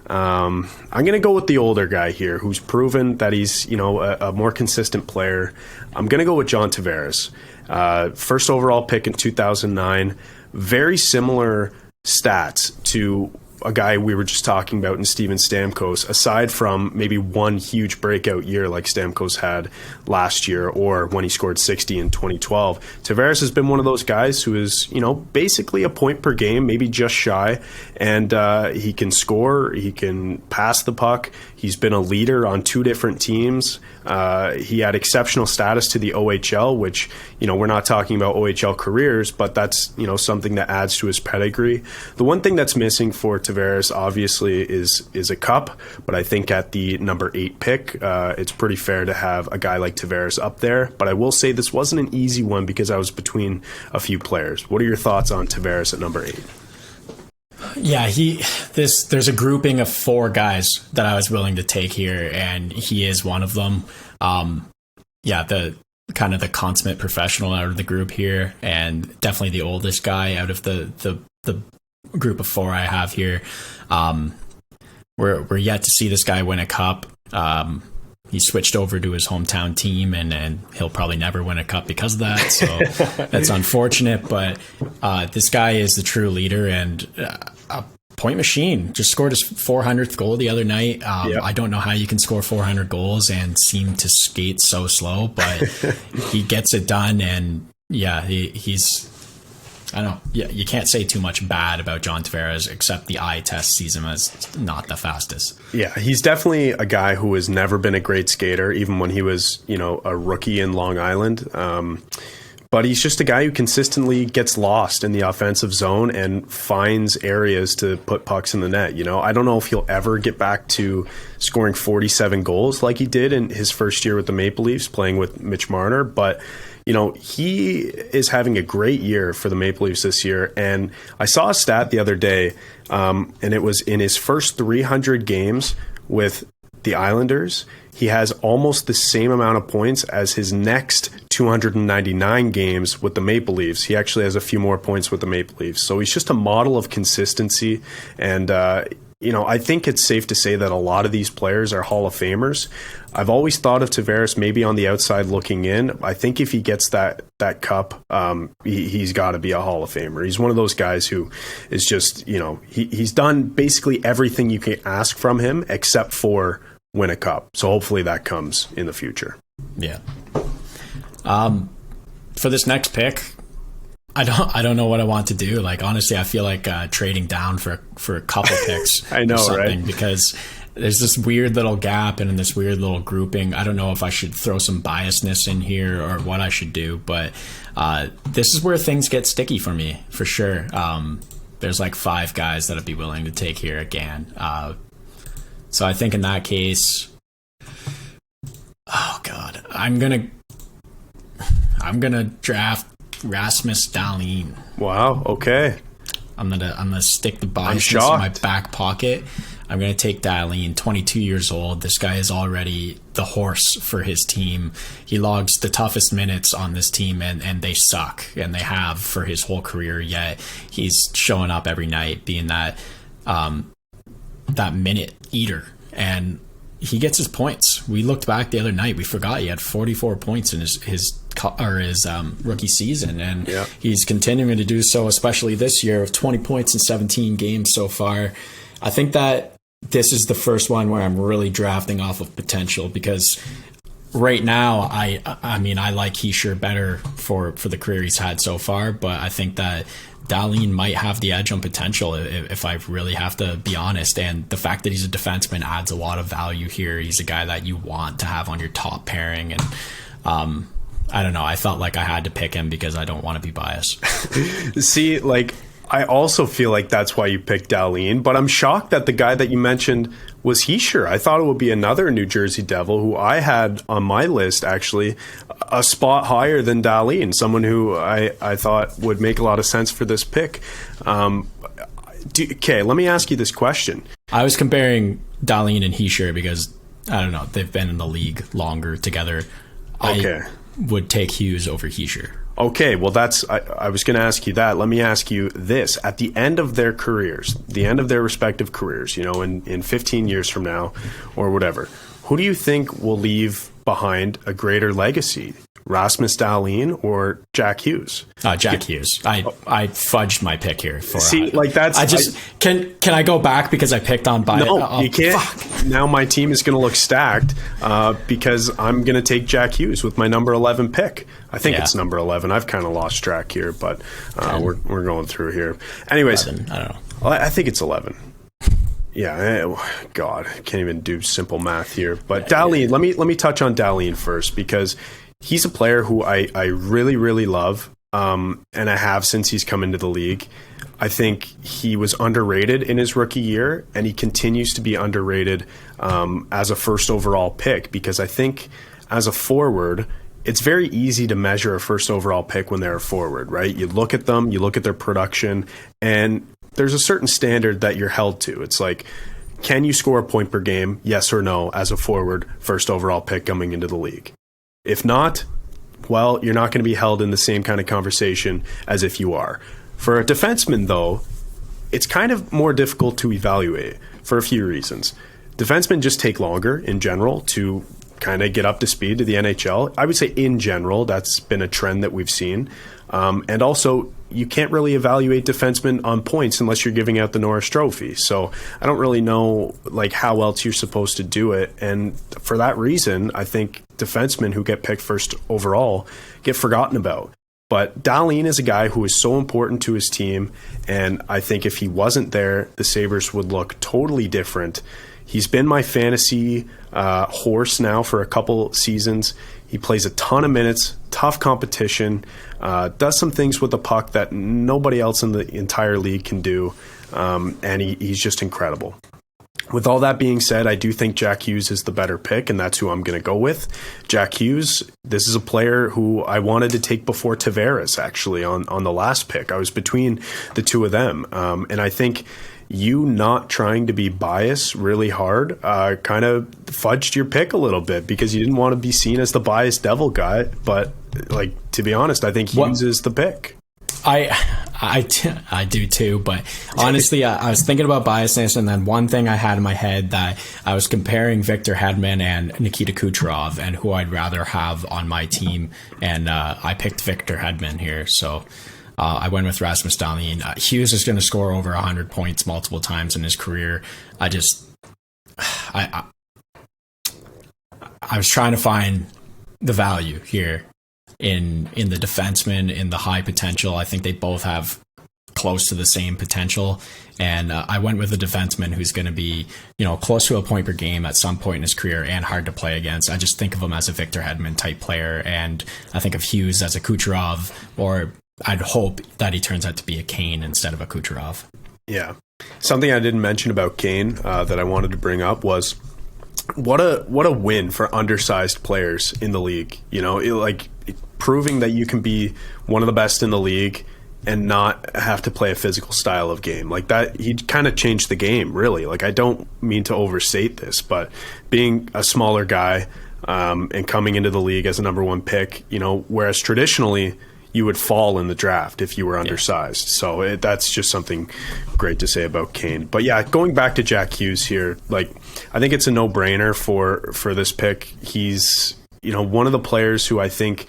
I'm going to go with the older guy here who's proven that he's, you know, a more consistent player. I'm going to go with John Tavares. First overall pick in 2009. Very similar stats to a guy we were just talking about in Steven Stamkos, aside from maybe one huge breakout year like Stamkos had last year or when he scored 60 in 2012. Tavares has been one of those guys who is, you know, basically a point per game, maybe just shy, and he can score, he can pass the puck. He's been a leader on 2 different teams. He had exceptional status to the OHL, which, you know, we're not talking about OHL careers, but that's, you know, something that adds to his pedigree. The one thing that's missing for Tavares, obviously, is a cup, but I think at the number 8 pick, it's pretty fair to have a guy like Tavares up there. But I will say this wasn't an easy one because I was between a few players. What are your thoughts on Tavares at number 8? Yeah, there's a grouping of 4 guys that I was willing to take here, and he is one of them. The kind of the consummate professional out of the group here, and definitely the oldest guy out of the group of 4 I have here. We're yet to see this guy win a cup. He switched over to his hometown team, and he'll probably never win a cup because of that. So that's unfortunate. But this guy is the true leader and a point machine. Just scored his 400th goal the other night. I don't know how you can score 400 goals and seem to skate so slow, but he gets it done. And he's. I don't know. Yeah, you can't say too much bad about John Tavares, except the eye test sees him as not the fastest. Yeah, he's definitely a guy who has never been a great skater, even when he was, you know, a rookie in Long Island. But he's just a guy who consistently gets lost in the offensive zone and finds areas to put pucks in the net. You know, I don't know if he'll ever get back to scoring 47 goals like he did in his first year with the Maple Leafs, playing with Mitch Marner, but you know, he is having a great year for the Maple Leafs this year. And I saw a stat the other day, and it was in his first 300 games with the Islanders, he has almost the same amount of points as his next 299 games with the Maple Leafs. He actually has a few more points with the Maple Leafs. So he's just a model of consistency. And, you know, I think it's safe to say that a lot of these players are Hall of Famers. I've always thought of Tavares maybe on the outside looking in. I think if he gets that cup, he's got to be a Hall of Famer. He's one of those guys who is just, you know, he's done basically everything you can ask from him except for win a cup. So hopefully that comes in the future. Yeah. For this next pick, I don't know what I want to do. Like, honestly, I feel like trading down for a couple picks. I know, right? Because there's this weird little gap and in this weird little grouping. I don't know if I should throw some biasness in here or what I should do, but this is where things get sticky for me, for sure. There's like 5 guys that I'd be willing to take here again. So I think in that case, oh God, I'm gonna draft Rasmus Dahlin. Wow. Okay. I'm gonna stick the biasness in my back pocket. I'm going to take Dahlin, 22 years old. This guy is already the horse for his team. He logs the toughest minutes on this team, and they suck, and they have for his whole career, yet he's showing up every night being that minute eater, and he gets his points. We looked back the other night, we forgot he had 44 points in his rookie season, and he's continuing to do so, especially this year, of 20 points in 17 games so far. I think that this is the first one where I'm really drafting off of potential, because right now I mean I like Hischier better for the career he's had so far, but I think that Dahlin might have the edge on potential if I really have to be honest. And the fact that he's a defenseman adds a lot of value here. He's a guy that you want to have on your top pairing, and I don't know, I felt like I had to pick him because I don't want to be biased. See, like, I also feel like that's why you picked Dahlin, but I'm shocked that the guy that you mentioned was Hischier. I thought it would be another New Jersey Devil who I had on my list, actually, a spot higher than Dahlin, someone who I thought would make a lot of sense for this pick. Okay, let me ask you this question. I was comparing Dahlin and Hischier because, I don't know, they've been in the league longer together. Okay. I would take Hughes over Hischier. Okay, well, I was going to ask you that. Let me ask you this. At the end of their careers, the end of their respective careers, in 15 years from now or whatever, who do you think will leave behind a greater legacy? Rasmus Dahlin or Jack Hughes? Jack Hughes. I fudged my pick here. Can I go back because I picked on Biden? No, you can't. Fuck. Now my team is going to look stacked because I'm going to take Jack Hughes with my number 11 pick. I think it's number 11. I've kind of lost track here, but we're going through here. Anyways, 11, I don't know. I think it's 11. Yeah, God, I can't even do simple math here. But Dahlin, let me touch on Dahlin first, because he's a player who I really, really love, and I have since he's come into the league. I think he was underrated in his rookie year, and he continues to be underrated as a first overall pick, because I think as a forward, it's very easy to measure a first overall pick when they're a forward, right? You look at them, you look at their production, and there's a certain standard that you're held to. It's like, can you score a point per game, yes or no, as a forward, first overall pick coming into the league? If not, well, you're not going to be held in the same kind of conversation as if you are. For a defenseman, though, it's kind of more difficult to evaluate for a few reasons. Defensemen just take longer in general to kind of get up to speed to the NHL. I would say in general, that's been a trend that we've seen. And also, you can't really evaluate defensemen on points unless you're giving out the Norris Trophy. So I don't really know how else you're supposed to do it. And for that reason, I think defensemen who get picked first overall get forgotten about. But Dahlin is a guy who is so important to his team, and I think if he wasn't there, the Sabres would look totally different. He's been my fantasy horse now for a couple seasons. He plays a ton of minutes, tough competition, does some things with the puck that nobody else in the entire league can do, and he's just incredible. With all that being said, I do think Jack Hughes is the better pick, and that's who I'm going to go with. Jack Hughes, this is a player who I wanted to take before Tavares, actually, on the last pick. I was between the two of them, and I think you not trying to be biased really hard kind of fudged your pick a little bit, because you didn't want to be seen as the biased Devil guy. But to be honest, I think Hughes is the pick. I do too, but honestly, I was thinking about biasness, and then one thing I had in my head that I was comparing Victor Hedman and Nikita Kucherov and who I'd rather have on my team, and I picked Victor Hedman here, so I went with Rasmus Dahlin. Hughes is going to score over 100 points multiple times in his career. I was trying to find the value here in the defenseman, in the high potential. I think they both have close to the same potential, and I went with a defenseman who's going to be, close to a point per game at some point in his career and hard to play against. I just think of him as a Victor Hedman type player, and I think of Hughes as a Kucherov, or I'd hope that he turns out to be a Kane instead of a Kucherov. Yeah. Something I didn't mention about Kane that I wanted to bring up was what a win for undersized players in the league. Proving that you can be one of the best in the league and not have to play a physical style of game like that. He kind of changed the game, really. Like, I don't mean to overstate this, but being a smaller guy and coming into the league as a number one pick, whereas traditionally you would fall in the draft if you were undersized. So that's just something great to say about Kane. But yeah, going back to Jack Hughes here, like, I think it's a no-brainer for this pick. He's, one of the players who I think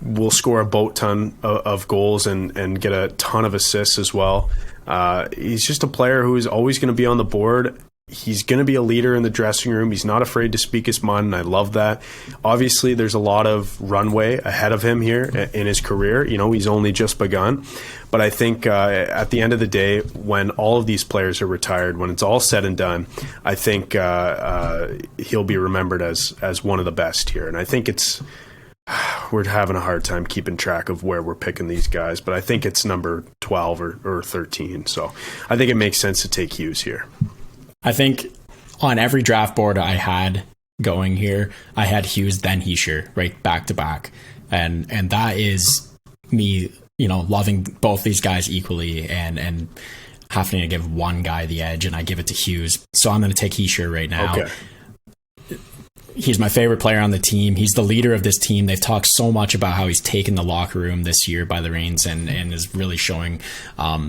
will score a boat ton of goals and get a ton of assists as well. He's just a player who is always going to be on the board. He's going to be a leader in the dressing room. He's not afraid to speak his mind, and I love that. Obviously, there's a lot of runway ahead of him here in his career. He's only just begun. But I think at the end of the day, when all of these players are retired, when it's all said and done, I think he'll be remembered as one of the best here. And I think we're having a hard time keeping track of where we're picking these guys, but I think it's number 12 or 13. So I think it makes sense to take Hughes here. I think on every draft board I had going here, I had Hughes, then Hischier, right, back to back. And that is me, loving both these guys equally and having to give one guy the edge, and I give it to Hughes. So I'm going to take Hischier right now. Okay. He's my favorite player on the team. He's the leader of this team. They've talked so much about how he's taken the locker room this year by the reins and is really showing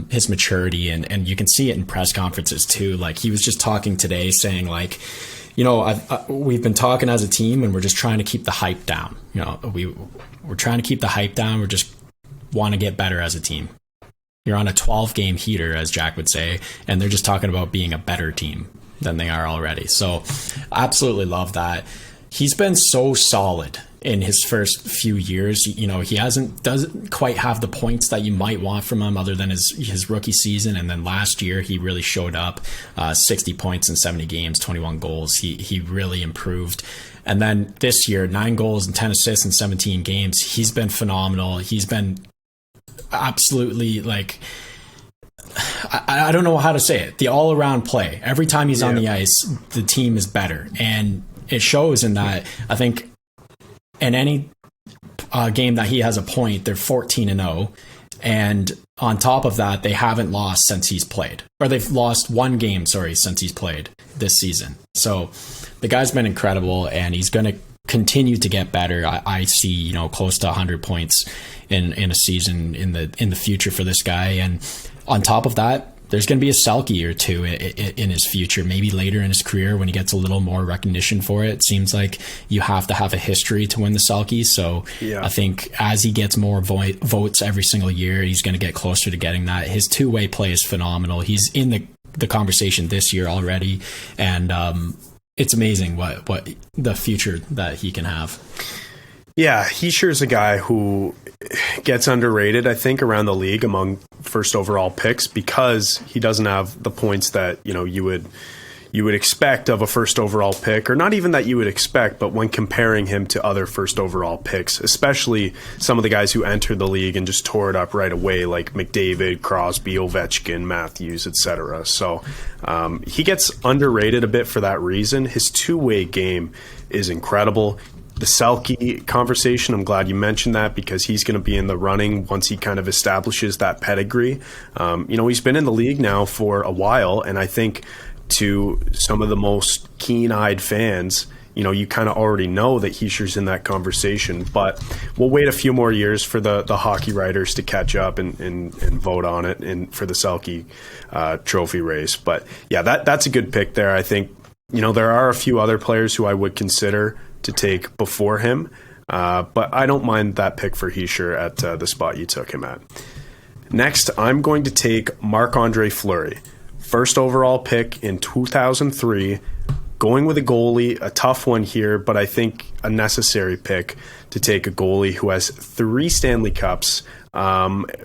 his maturity. And you can see it in press conferences too. Like, he was just talking today saying, like, we've been talking as a team and we're just trying to keep the hype down. We're trying to keep the hype down. We're just want to get better as a team. You're on a 12-game heater, as Jack would say, and they're just talking about being a better team than they are already. So absolutely love that. He's been so solid in his first few years. He doesn't quite have the points that you might want from him other than his rookie season. And then last year he really showed up, 60 points in 70 games, 21 goals. He really improved. And then this year, 9 goals and 10 assists in 17 games. He's been phenomenal. He's been absolutely, like, I don't know how to say it. The all-around play. Every time he's on the ice, the team is better. And it shows in that. I think in any game that he has a point, they're 14-0. And on top of that, they haven't lost since he's played. Or they've lost one game, since he's played this season. So the guy's been incredible, and he's going to continue to get better. I see, close to 100 points in a season in the future for this guy. And on top of that, there's going to be a Selke or two in his future, maybe later in his career when he gets a little more recognition for it. It seems like you have to have a history to win the Selke. So I think as he gets more votes every single year, he's going to get closer to getting that. His two-way play is phenomenal. He's in the conversation this year already. And it's amazing what the future that he can have. Yeah, he sure is a guy who gets underrated, I think, around the league among first overall picks because he doesn't have the points that you would expect of a first overall pick, or not even that you would expect, but when comparing him to other first overall picks, especially some of the guys who entered the league and just tore it up right away, like McDavid, Crosby, Ovechkin, Matthews, etc. So he gets underrated a bit for that reason. His two-way game is incredible. The Selke conversation, I'm glad you mentioned that because he's going to be in the running once he kind of establishes that pedigree. He's been in the league now for a while, and I think to some of the most keen-eyed fans, you kind of already know that Hischier's in that conversation, but we'll wait a few more years for the hockey writers to catch up and vote on it and for the Selke trophy race. But yeah, that's a good pick there. I think, there are a few other players who I would consider to take before him, but I don't mind that pick for Hischier at the spot you took him at. Next, I'm going to take Marc-Andre Fleury. First overall pick in 2003, going with a goalie, a tough one here, but I think a necessary pick to take a goalie who has 3 Stanley Cups,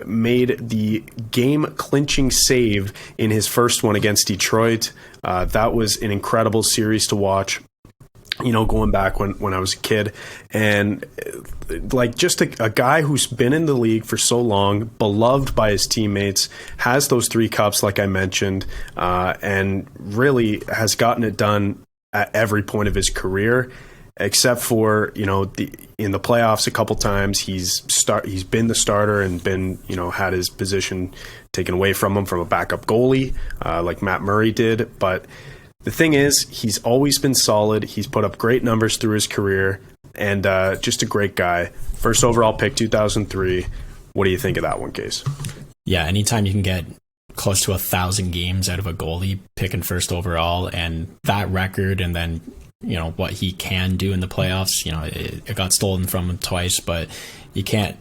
made the game-clinching save in his first one against Detroit. That was an incredible series to watch. Going back when I was a kid, and like just a guy who's been in the league for so long, beloved by his teammates, has those 3 cups, like I mentioned, and really has gotten it done at every point of his career. except for, in the playoffs a couple times, he's been the starter and been, had his position taken away from him from a backup goalie, like Matt Murray did. But the thing is, he's always been solid. He's put up great numbers through his career, and just a great guy. First overall pick, 2003. What do you think of that one, Case? Yeah, anytime you can get close to 1,000 games out of a goalie picking first overall, and that record, and then what he can do in the playoffs. It got stolen from him twice, but you can't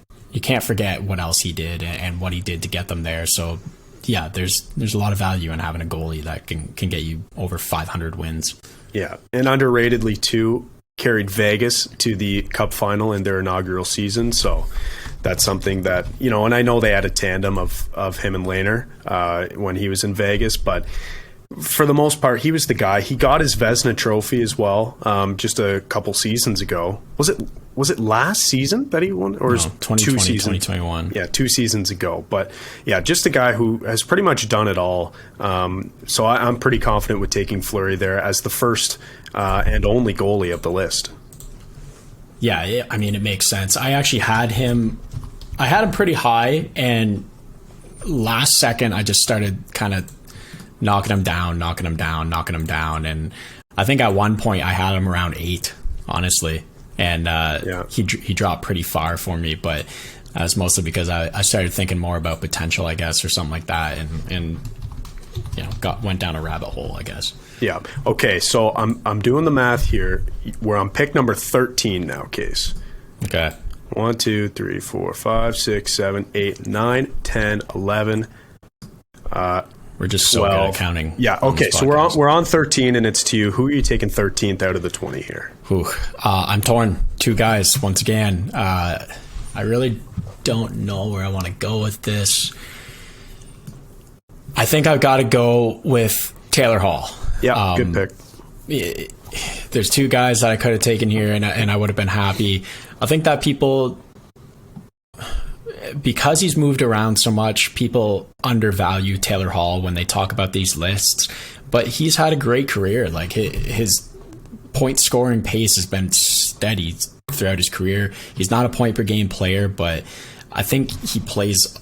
forget what else he did and what he did to get them there. So yeah, there's a lot of value in having a goalie that can get you over 500 wins. Yeah, and underratedly too, carried Vegas to the Cup final in their inaugural season. So that's something that, and I know they had a tandem of him and Lehner when he was in Vegas, but for the most part, he was the guy. He got his Vezina trophy as well, just a couple seasons ago. Was it last season that he won, or 2020, 2021? Yeah, 2 seasons ago. But yeah, just a guy who has pretty much done it all. So I'm pretty confident with taking Fleury there as the first and only goalie of the list. Yeah, I mean, it makes sense. I actually had him pretty high, and last second I just started kind of knocking him down. And I think at one point I had him around 8, honestly. And he dropped pretty far for me, but that's mostly because I started thinking more about potential, I guess, or something like that, and went down a rabbit hole, I guess. Yeah. Okay, so I'm doing the math here. We're on pick number 13 now, Case. Okay. 1, 2, 3, 4, 5, 6, 7, 8, 9, 10, 11. We're just so good at counting. Yeah. Okay. So we're on 13, and it's to you. Who are you taking 13th out of the 20 here? I'm torn. 2 guys once again. I really don't know where I want to go with this. I think I've got to go with Taylor Hall. Yeah, good pick. There's 2 guys that I could have taken here, and I would have been happy. I think that people, because he's moved around so much, people undervalue Taylor Hall when they talk about these lists, but he's had a great career. Like his point scoring pace has been steady throughout his career. He's not a point per game player, but I think he plays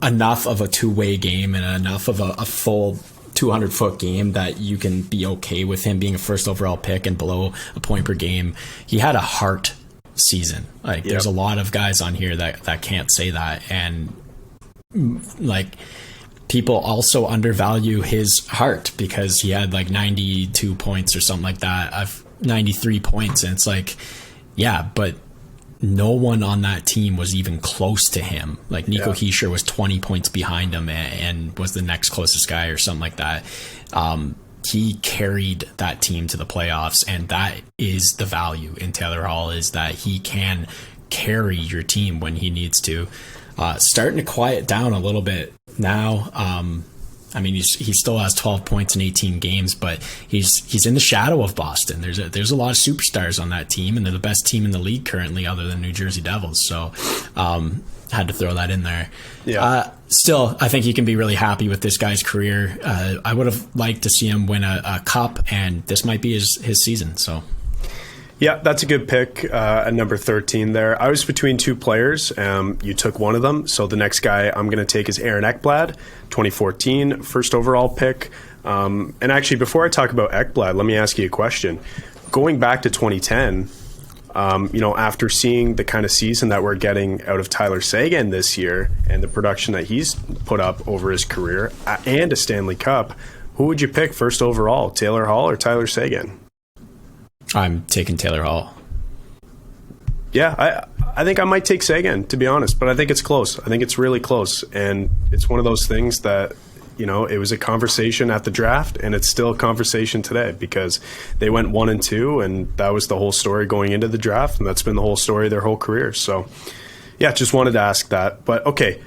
enough of a two-way game and enough of a full 200-foot game that you can be okay with him being a first overall pick and below a point per game. He had a heart season. There's a lot of guys on here that can't say that, and people also undervalue his heart because he had 92 points or something like that, 93 points, and it's but no one on that team was even close to him. Nico Hischier was 20 points behind him and was the next closest guy or something like that. He carried that team to the playoffs, and that is the value in Taylor Hall, is that he can carry your team when he needs to. Starting to quiet down a little bit now. He still has 12 points in 18 games, but he's in the shadow of Boston. There's a lot of superstars on that team, and they're the best team in the league currently, other than New Jersey Devils. So, had to throw that in there. Yeah. Still, I think he can be really happy with this guy's career. I would have liked to see him win a cup, and this might be his season. So. Yeah, that's a good pick at number 13 there. I was between 2 players. You took one of them. So the next guy I'm going to take is Aaron Ekblad, 2014 first overall pick. And actually, before I talk about Ekblad, let me ask you a question. Going back to 2010, after seeing the kind of season that we're getting out of Tyler Seguin this year and the production that he's put up over his career and a Stanley Cup, who would you pick first overall, Taylor Hall or Tyler Seguin? I'm taking Taylor Hall. Yeah, I think I might take Seguin, to be honest, but I think it's close. I think it's really close, and it's one of those things that, it was a conversation at the draft, and it's still a conversation today because they went 1-2, and that was the whole story going into the draft, and that's been the whole story of their whole career. So, yeah, just wanted to ask that. But, okay,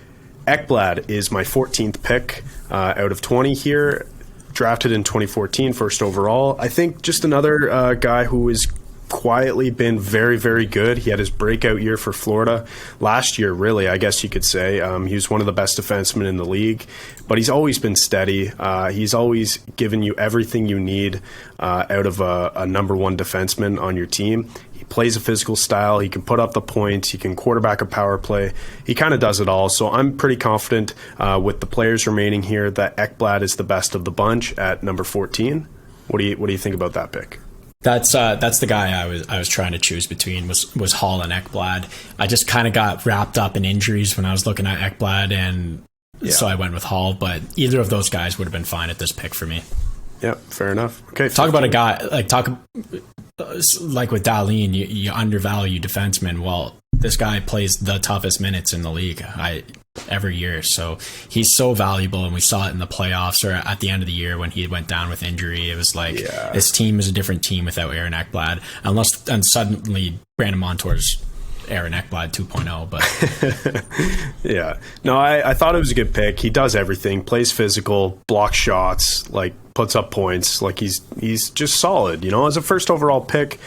Ekblad is my 14th pick out of 20 here. Drafted in 2014, first overall. I think just another guy who is quietly been very, very good. He had his breakout year for Florida last year, really, I guess you could say. He was one of the best defensemen in the league, but he's always been steady. He's always given you everything you need out of a number one defenseman on your team. He plays a physical style. He can put up the points. He can quarterback a power play. He kind of does it all. So I'm pretty confident with the players remaining here that Ekblad is the best of the bunch at number 14. What do you think about that pick? That's the guy I was trying to choose between was Hall and Ekblad. I just kind of got wrapped up in injuries when I was looking at Ekblad, and so I went with Hall. But either of those guys would have been fine at this pick for me. Yeah, fair enough. Okay, talk about a guy like with Dahlin, you undervalue defensemen. Well, this guy plays the toughest minutes in the league every year, so he's so valuable, and we saw it in the playoffs or at the end of the year when he went down with injury. It was like this team is a different team without Aaron Ekblad, and suddenly Brandon Montour's Aaron Ekblad 2.0. But yeah, no, I thought it was a good pick. He does everything, plays physical, blocks shots, like puts up points. Like he's just solid. As a first overall pick,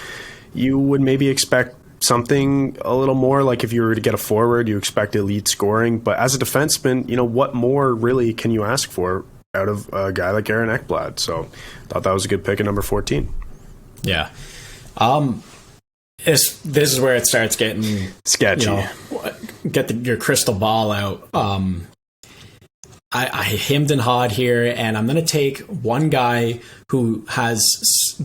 you would maybe expect something a little more. Like if you were to get a forward, you expect elite scoring. But as a defenseman, what more really can you ask for out of a guy like Aaron Ekblad? So I thought that was a good pick at number 14. Yeah. This is where it starts getting sketchy. Get your crystal ball out. I hemmed and hawed here, and I'm going to take one guy who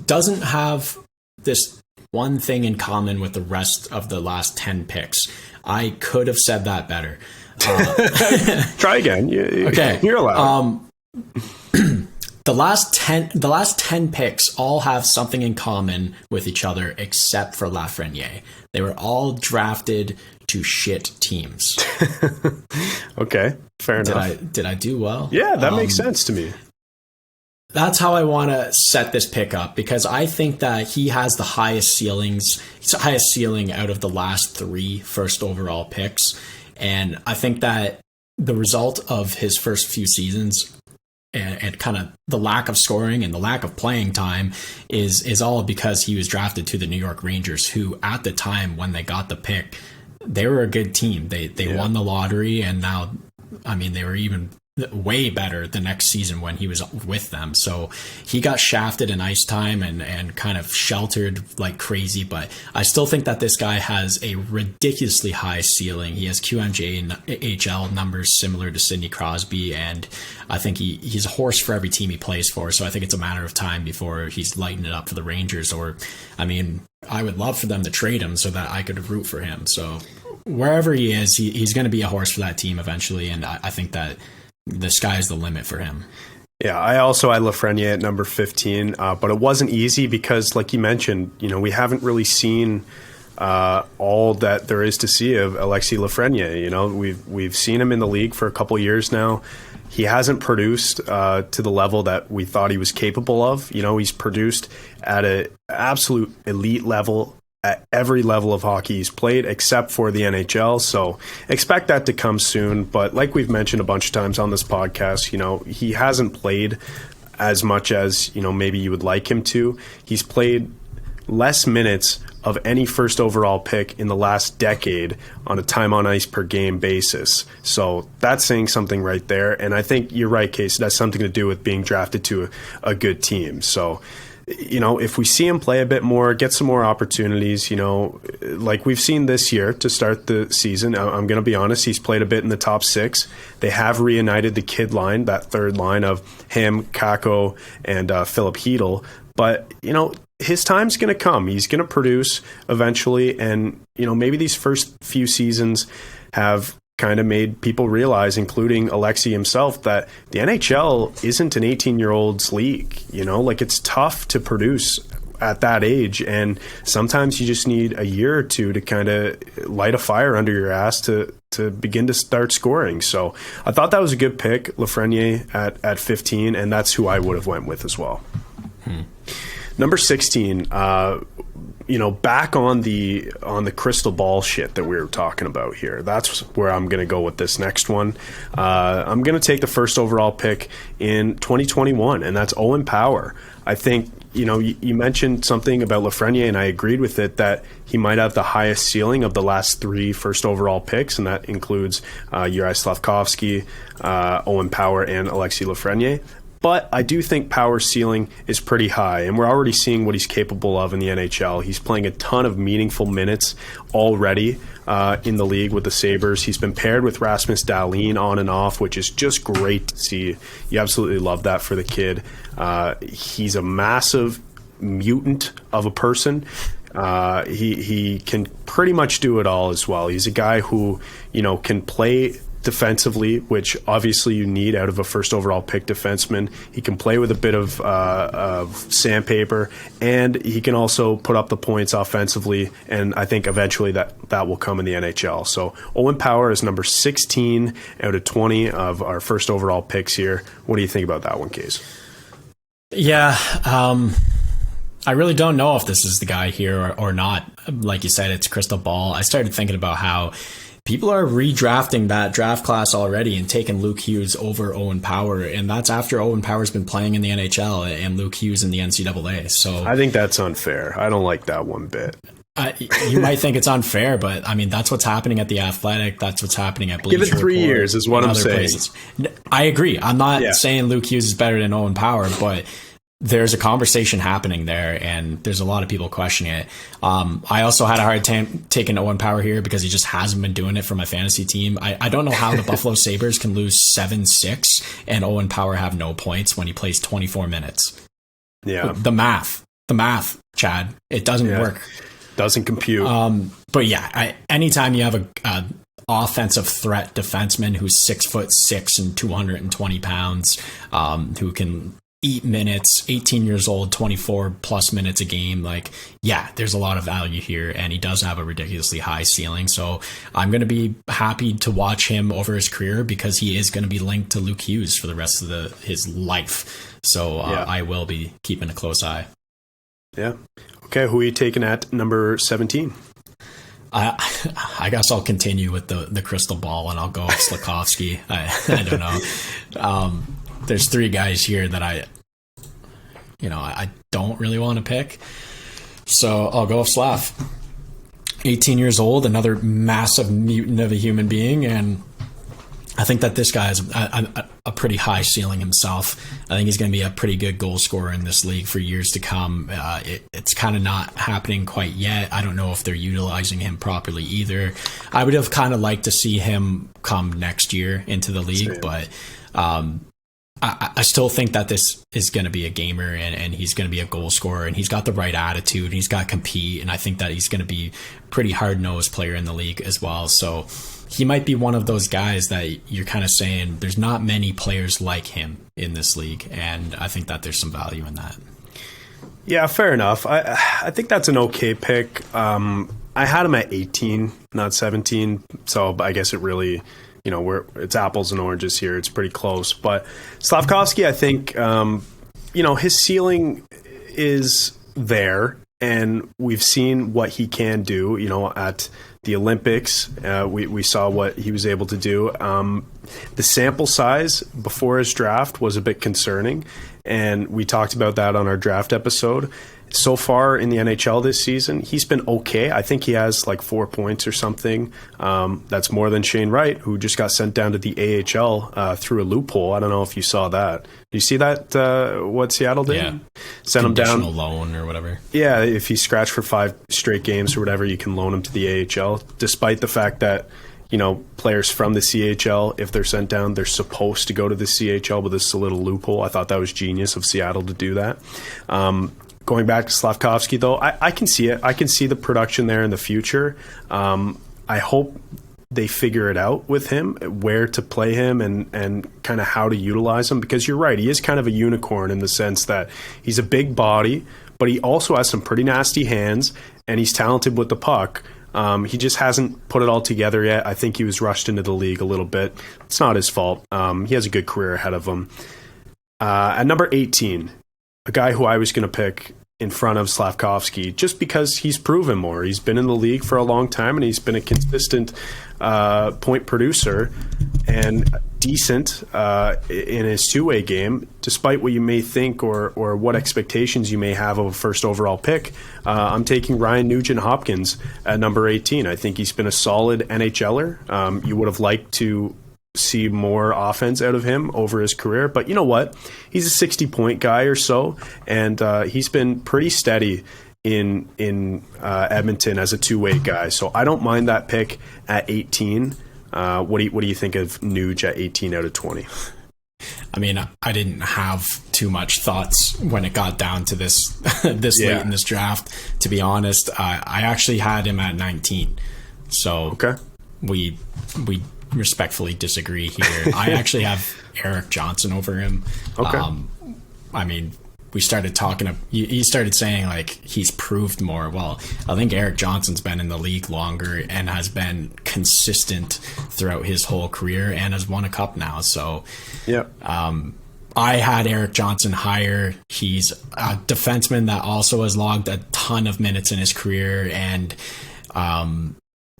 doesn't have this one thing in common with the rest of the last 10 picks. I could have said that better. Try again. Okay, you're allowed. The last 10 picks all have something in common with each other except for Lafreniere. They were all drafted to shit teams. Okay, fair enough. Did I do well? Yeah, that makes sense to me. That's how I want to set this pick up, because I think that he has the highest ceiling out of the last 3 first overall picks. And I think that the result of his first few seasons and kind of the lack of scoring and the lack of playing time is all because he was drafted to the New York Rangers, who at the time when they got the pick, they were a good team. They won the lottery, and now, they were even way better the next season when he was with them. So he got shafted in ice time and kind of sheltered like crazy, but I still think that this guy has a ridiculously high ceiling. He has QMJ and HL numbers similar to Sidney Crosby, and I think he's a horse for every team he plays for. So I think it's a matter of time before he's lighting it up for the Rangers, or I would love for them to trade him so that I could root for him. So wherever he is, he's going to be a horse for that team eventually, and I think that the sky's the limit for him. Yeah, I had Lafreniere at number 15, but it wasn't easy because, like you mentioned, we haven't really seen all that there is to see of Alexis Lafreniere. We've seen him in the league for a couple years now. He hasn't produced to the level that we thought he was capable of. He's produced at an absolute elite level at every level of hockey he's played, except for the NHL. So expect that to come soon. But like we've mentioned a bunch of times on this podcast, he hasn't played as much as, maybe you would like him to. He's played less minutes of any first overall pick in the last decade on a time on ice per game basis. So that's saying something right there. And I think you're right, Case. That's something to do with being drafted to a good team. So if we see him play a bit more, get some more opportunities, like we've seen this year to start the season, I'm going to be honest, he's played a bit in the top 6. They have reunited the kid line, that third line of him, Kakko, and Philip Hedl. But, his time's going to come. He's going to produce eventually. And, maybe these first few seasons have kind of made people realize, including Alexi himself, that the NHL isn't an 18-year-old's league. It's tough to produce at that age, and sometimes you just need a year or two to kind of light a fire under your ass to begin to start scoring. So I thought that was a good pick, Lafreniere at 15, and that's who I would have went with as well. Number 16, back on the crystal ball shit that we were talking about here. That's where I'm going to go with this next one. I'm going to take the first overall pick in 2021, and that's Owen Power. I think, you mentioned something about Lafreniere, and I agreed with it, that he might have the highest ceiling of the last 3 first overall picks, and that includes Juraj Slafkovsky, Owen Power, and Alexis Lafreniere. But I do think Power's ceiling is pretty high, and we're already seeing what he's capable of in the NHL. He's playing a ton of meaningful minutes already in the league with the Sabres. He's been paired with Rasmus Dahlin on and off, which is just great to see. You absolutely love that for the kid. He's a massive mutant of a person. He can pretty much do it all as well. He's a guy who, can play defensively, which obviously you need out of a first overall pick defenseman. He can play with a bit of sandpaper, and he can also put up the points offensively, and I think eventually that will come in the NHL. So Owen Power is number 16 out of 20 of our first overall picks here. What do you think about that one, Case? Yeah, I really don't know if this is the guy here or not. Like you said, it's crystal ball. I started thinking about how people are redrafting that draft class already and taking Luke Hughes over Owen Power, and that's after Owen Power's been playing in the NHL and Luke Hughes in the NCAA. So I think that's unfair. I don't like that one bit. You might think it's unfair, but I mean, that's what's happening at the Athletic. That's what's happening at Bleacher Give it 3 Report years is what I'm saying. Places. I agree. I'm not saying Luke Hughes is better than Owen Power, but there's a conversation happening there, and there's a lot of people questioning it. I also had a hard time taking Owen Power here because he just hasn't been doing it for my fantasy team. I don't know how the Buffalo Sabres can lose 7-6 and Owen Power have no points when he plays 24 minutes. Yeah. The math, Chad, it doesn't work. Doesn't compute. But yeah, anytime you have a offensive threat defenseman who's 6'6" and 220 pounds, who can eat minutes, 18 years old, 24 plus minutes a game. There's a lot of value here, and he does have a ridiculously high ceiling. So I'm going to be happy to watch him over his career because he is going to be linked to Luke Hughes for the rest of his life. So I will be keeping a close eye. Yeah. Okay. Who are you taking at number 17? I guess I'll continue with the crystal ball, and I'll go with Slafkovsky. I don't know. There's 3 guys here that I don't really want to pick. So I'll go with Slav. 18 years old, another massive mutant of a human being, and I think that this guy has a pretty high ceiling himself. I think he's going to be a pretty good goal scorer in this league for years to come. It's kind of not happening quite yet. I don't know if they're utilizing him properly either. I would have kind of liked to see him come next year into the league, but I still think that this is going to be a gamer, and he's going to be a goal scorer, and he's got the right attitude, and he's got to compete, and I think that he's going to be a pretty hard-nosed player in the league as well. So he might be one of those guys that you're kind of saying there's not many players like him in this league, and I think that there's some value in that. Yeah, fair enough. I think that's an okay pick. I had him at 18, not 17, so I guess it really... it's apples and oranges here. It's pretty close. But Slafkovsky, I think, his ceiling is there, and we've seen what he can do, at the Olympics. We saw what he was able to do. The sample size before his draft was a bit concerning, and we talked about that on our draft episode. So far in the NHL this season, he's been okay. I think he has 4 points or something. That's more than Shane Wright, who just got sent down to the AHL through a loophole. I don't know if you saw that. Did you see that, what Seattle did? Yeah. Sent him down. Conditional loan or whatever. Yeah, if he scratched for 5 straight games or whatever, you can loan him to the AHL, despite the fact that players from the CHL, if they're sent down, they're supposed to go to the CHL, but this is a little loophole. I thought that was genius of Seattle to do that. Going back to Slafkovsky, though, I can see it. I can see the production there in the future. I hope they figure it out with him, where to play him and kind of how to utilize him, because you're right. He is kind of a unicorn in the sense that he's a big body, but he also has some pretty nasty hands, and he's talented with the puck. He just hasn't put it all together yet. I think he was rushed into the league a little bit. It's not his fault. He has a good career ahead of him. At number 18, a guy who I was going to pick in front of Slafkovsky, just because he's proven more. He's been in the league for a long time, and he's been a consistent point producer. And decent in his two-way game, despite what you may think or what expectations you may have of a first overall pick. I'm taking Ryan Nugent-Hopkins at number 18. I think he's been a solid NHLer. You would have liked to see more offense out of him over his career, but you know what? He's a 60-point guy or so, and he's been pretty steady in Edmonton as a two-way guy. So I don't mind that pick at 18. What do you think of Nuge at 18 out of 20? I mean, I didn't have too much thoughts when it got down to this late in this draft. To be honest, I actually had him at 19. So okay, we respectfully disagree here. I actually have Erik Johnson over him. Okay. I mean, we started talking. He started saying like he's proved more. Well, I think Erik Johnson's been in the league longer and has been consistent throughout his whole career and has won a cup now. So, yeah. I had Erik Johnson higher. He's a defenseman that also has logged a ton of minutes in his career and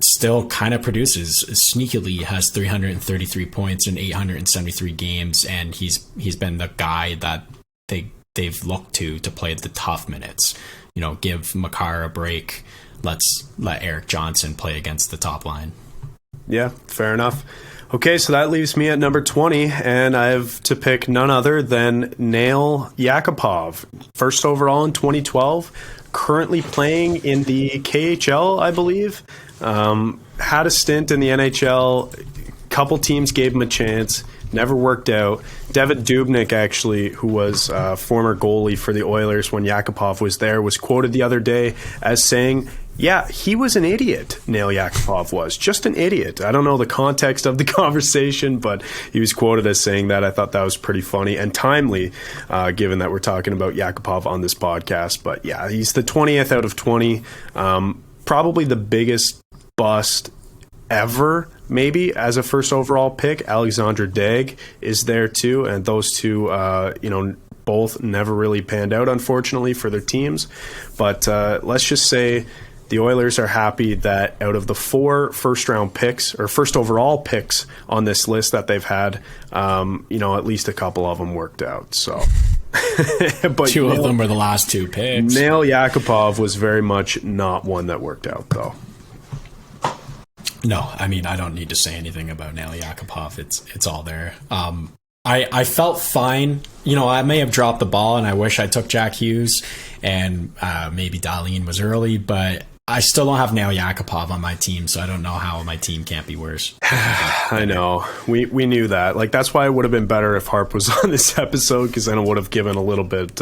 still kind of produces. Sneakily has 333 points in 873 games, and he's been the guy that they've looked to play the tough minutes. You know, give Makar a break. Let's let Erik Johnson play against the top line. Yeah, fair enough. Okay, so that leaves me at number 20, and I have to pick none other than Nail Yakupov. First overall in 2012, currently playing in the KHL, I believe. Had a stint in the NHL. Couple teams gave him a chance. Never worked out. Devitt Dubnyk, actually, who was a former goalie for the Oilers when Yakupov was there, was quoted the other day as saying, yeah, he was an idiot, Nail Yakupov was. Just an idiot. I don't know the context of the conversation, but he was quoted as saying that. I thought that was pretty funny and timely, given that we're talking about Yakupov on this podcast. But yeah, he's the 20th out of 20. Probably the biggest bust ever, maybe, as a first overall pick. Alexander Daigle is there too, and those two, both never really panned out, unfortunately, for their teams. But let's just say the Oilers are happy that out of the 4 first-round picks, or first overall picks on this list that they've had, at least a couple of them worked out. So, but 2 of them were the last 2 picks. Nail Yakupov was very much not one that worked out, though. No, I mean, I don't need to say anything about Nail Yakupov. It's all there. I felt fine. I may have dropped the ball, and I wish I took Jack Hughes, and maybe Dahlin was early, but I still don't have Nail Yakupov on my team, so I don't know how my team can't be worse. I know. We knew that. Like, that's why it would have been better if Harp was on this episode, because then it would have given a little bit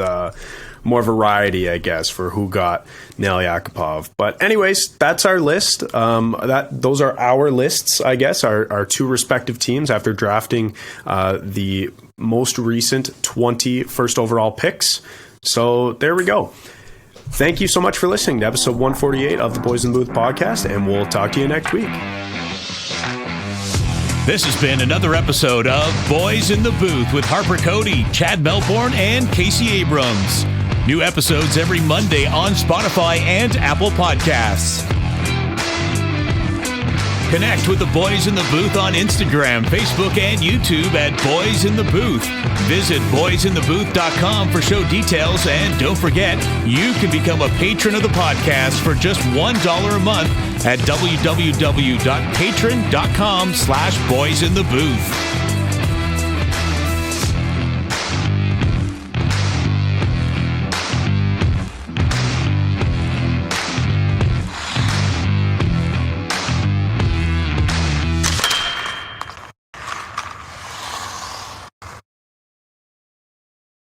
more variety, I guess, for who got Nail Yakupov. But anyways, that's our list. Those are our lists, I guess, our 2 respective teams after drafting the most recent 20 first overall picks. So there we go. Thank you so much for listening to episode 148 of the Boys in the Booth podcast, and we'll talk to you next week. This has been another episode of Boys in the Booth with Harper Cody, Chad Melbourne, and Casey Abrams. New episodes every Monday on Spotify and Apple Podcasts. Connect with the Boys in the Booth on Instagram, Facebook, and YouTube at Boys in the Booth. Visit boysinthebooth.com for show details, and don't forget, you can become a patron of the podcast for just $1 a month at www.patreon.com/boysinthebooth.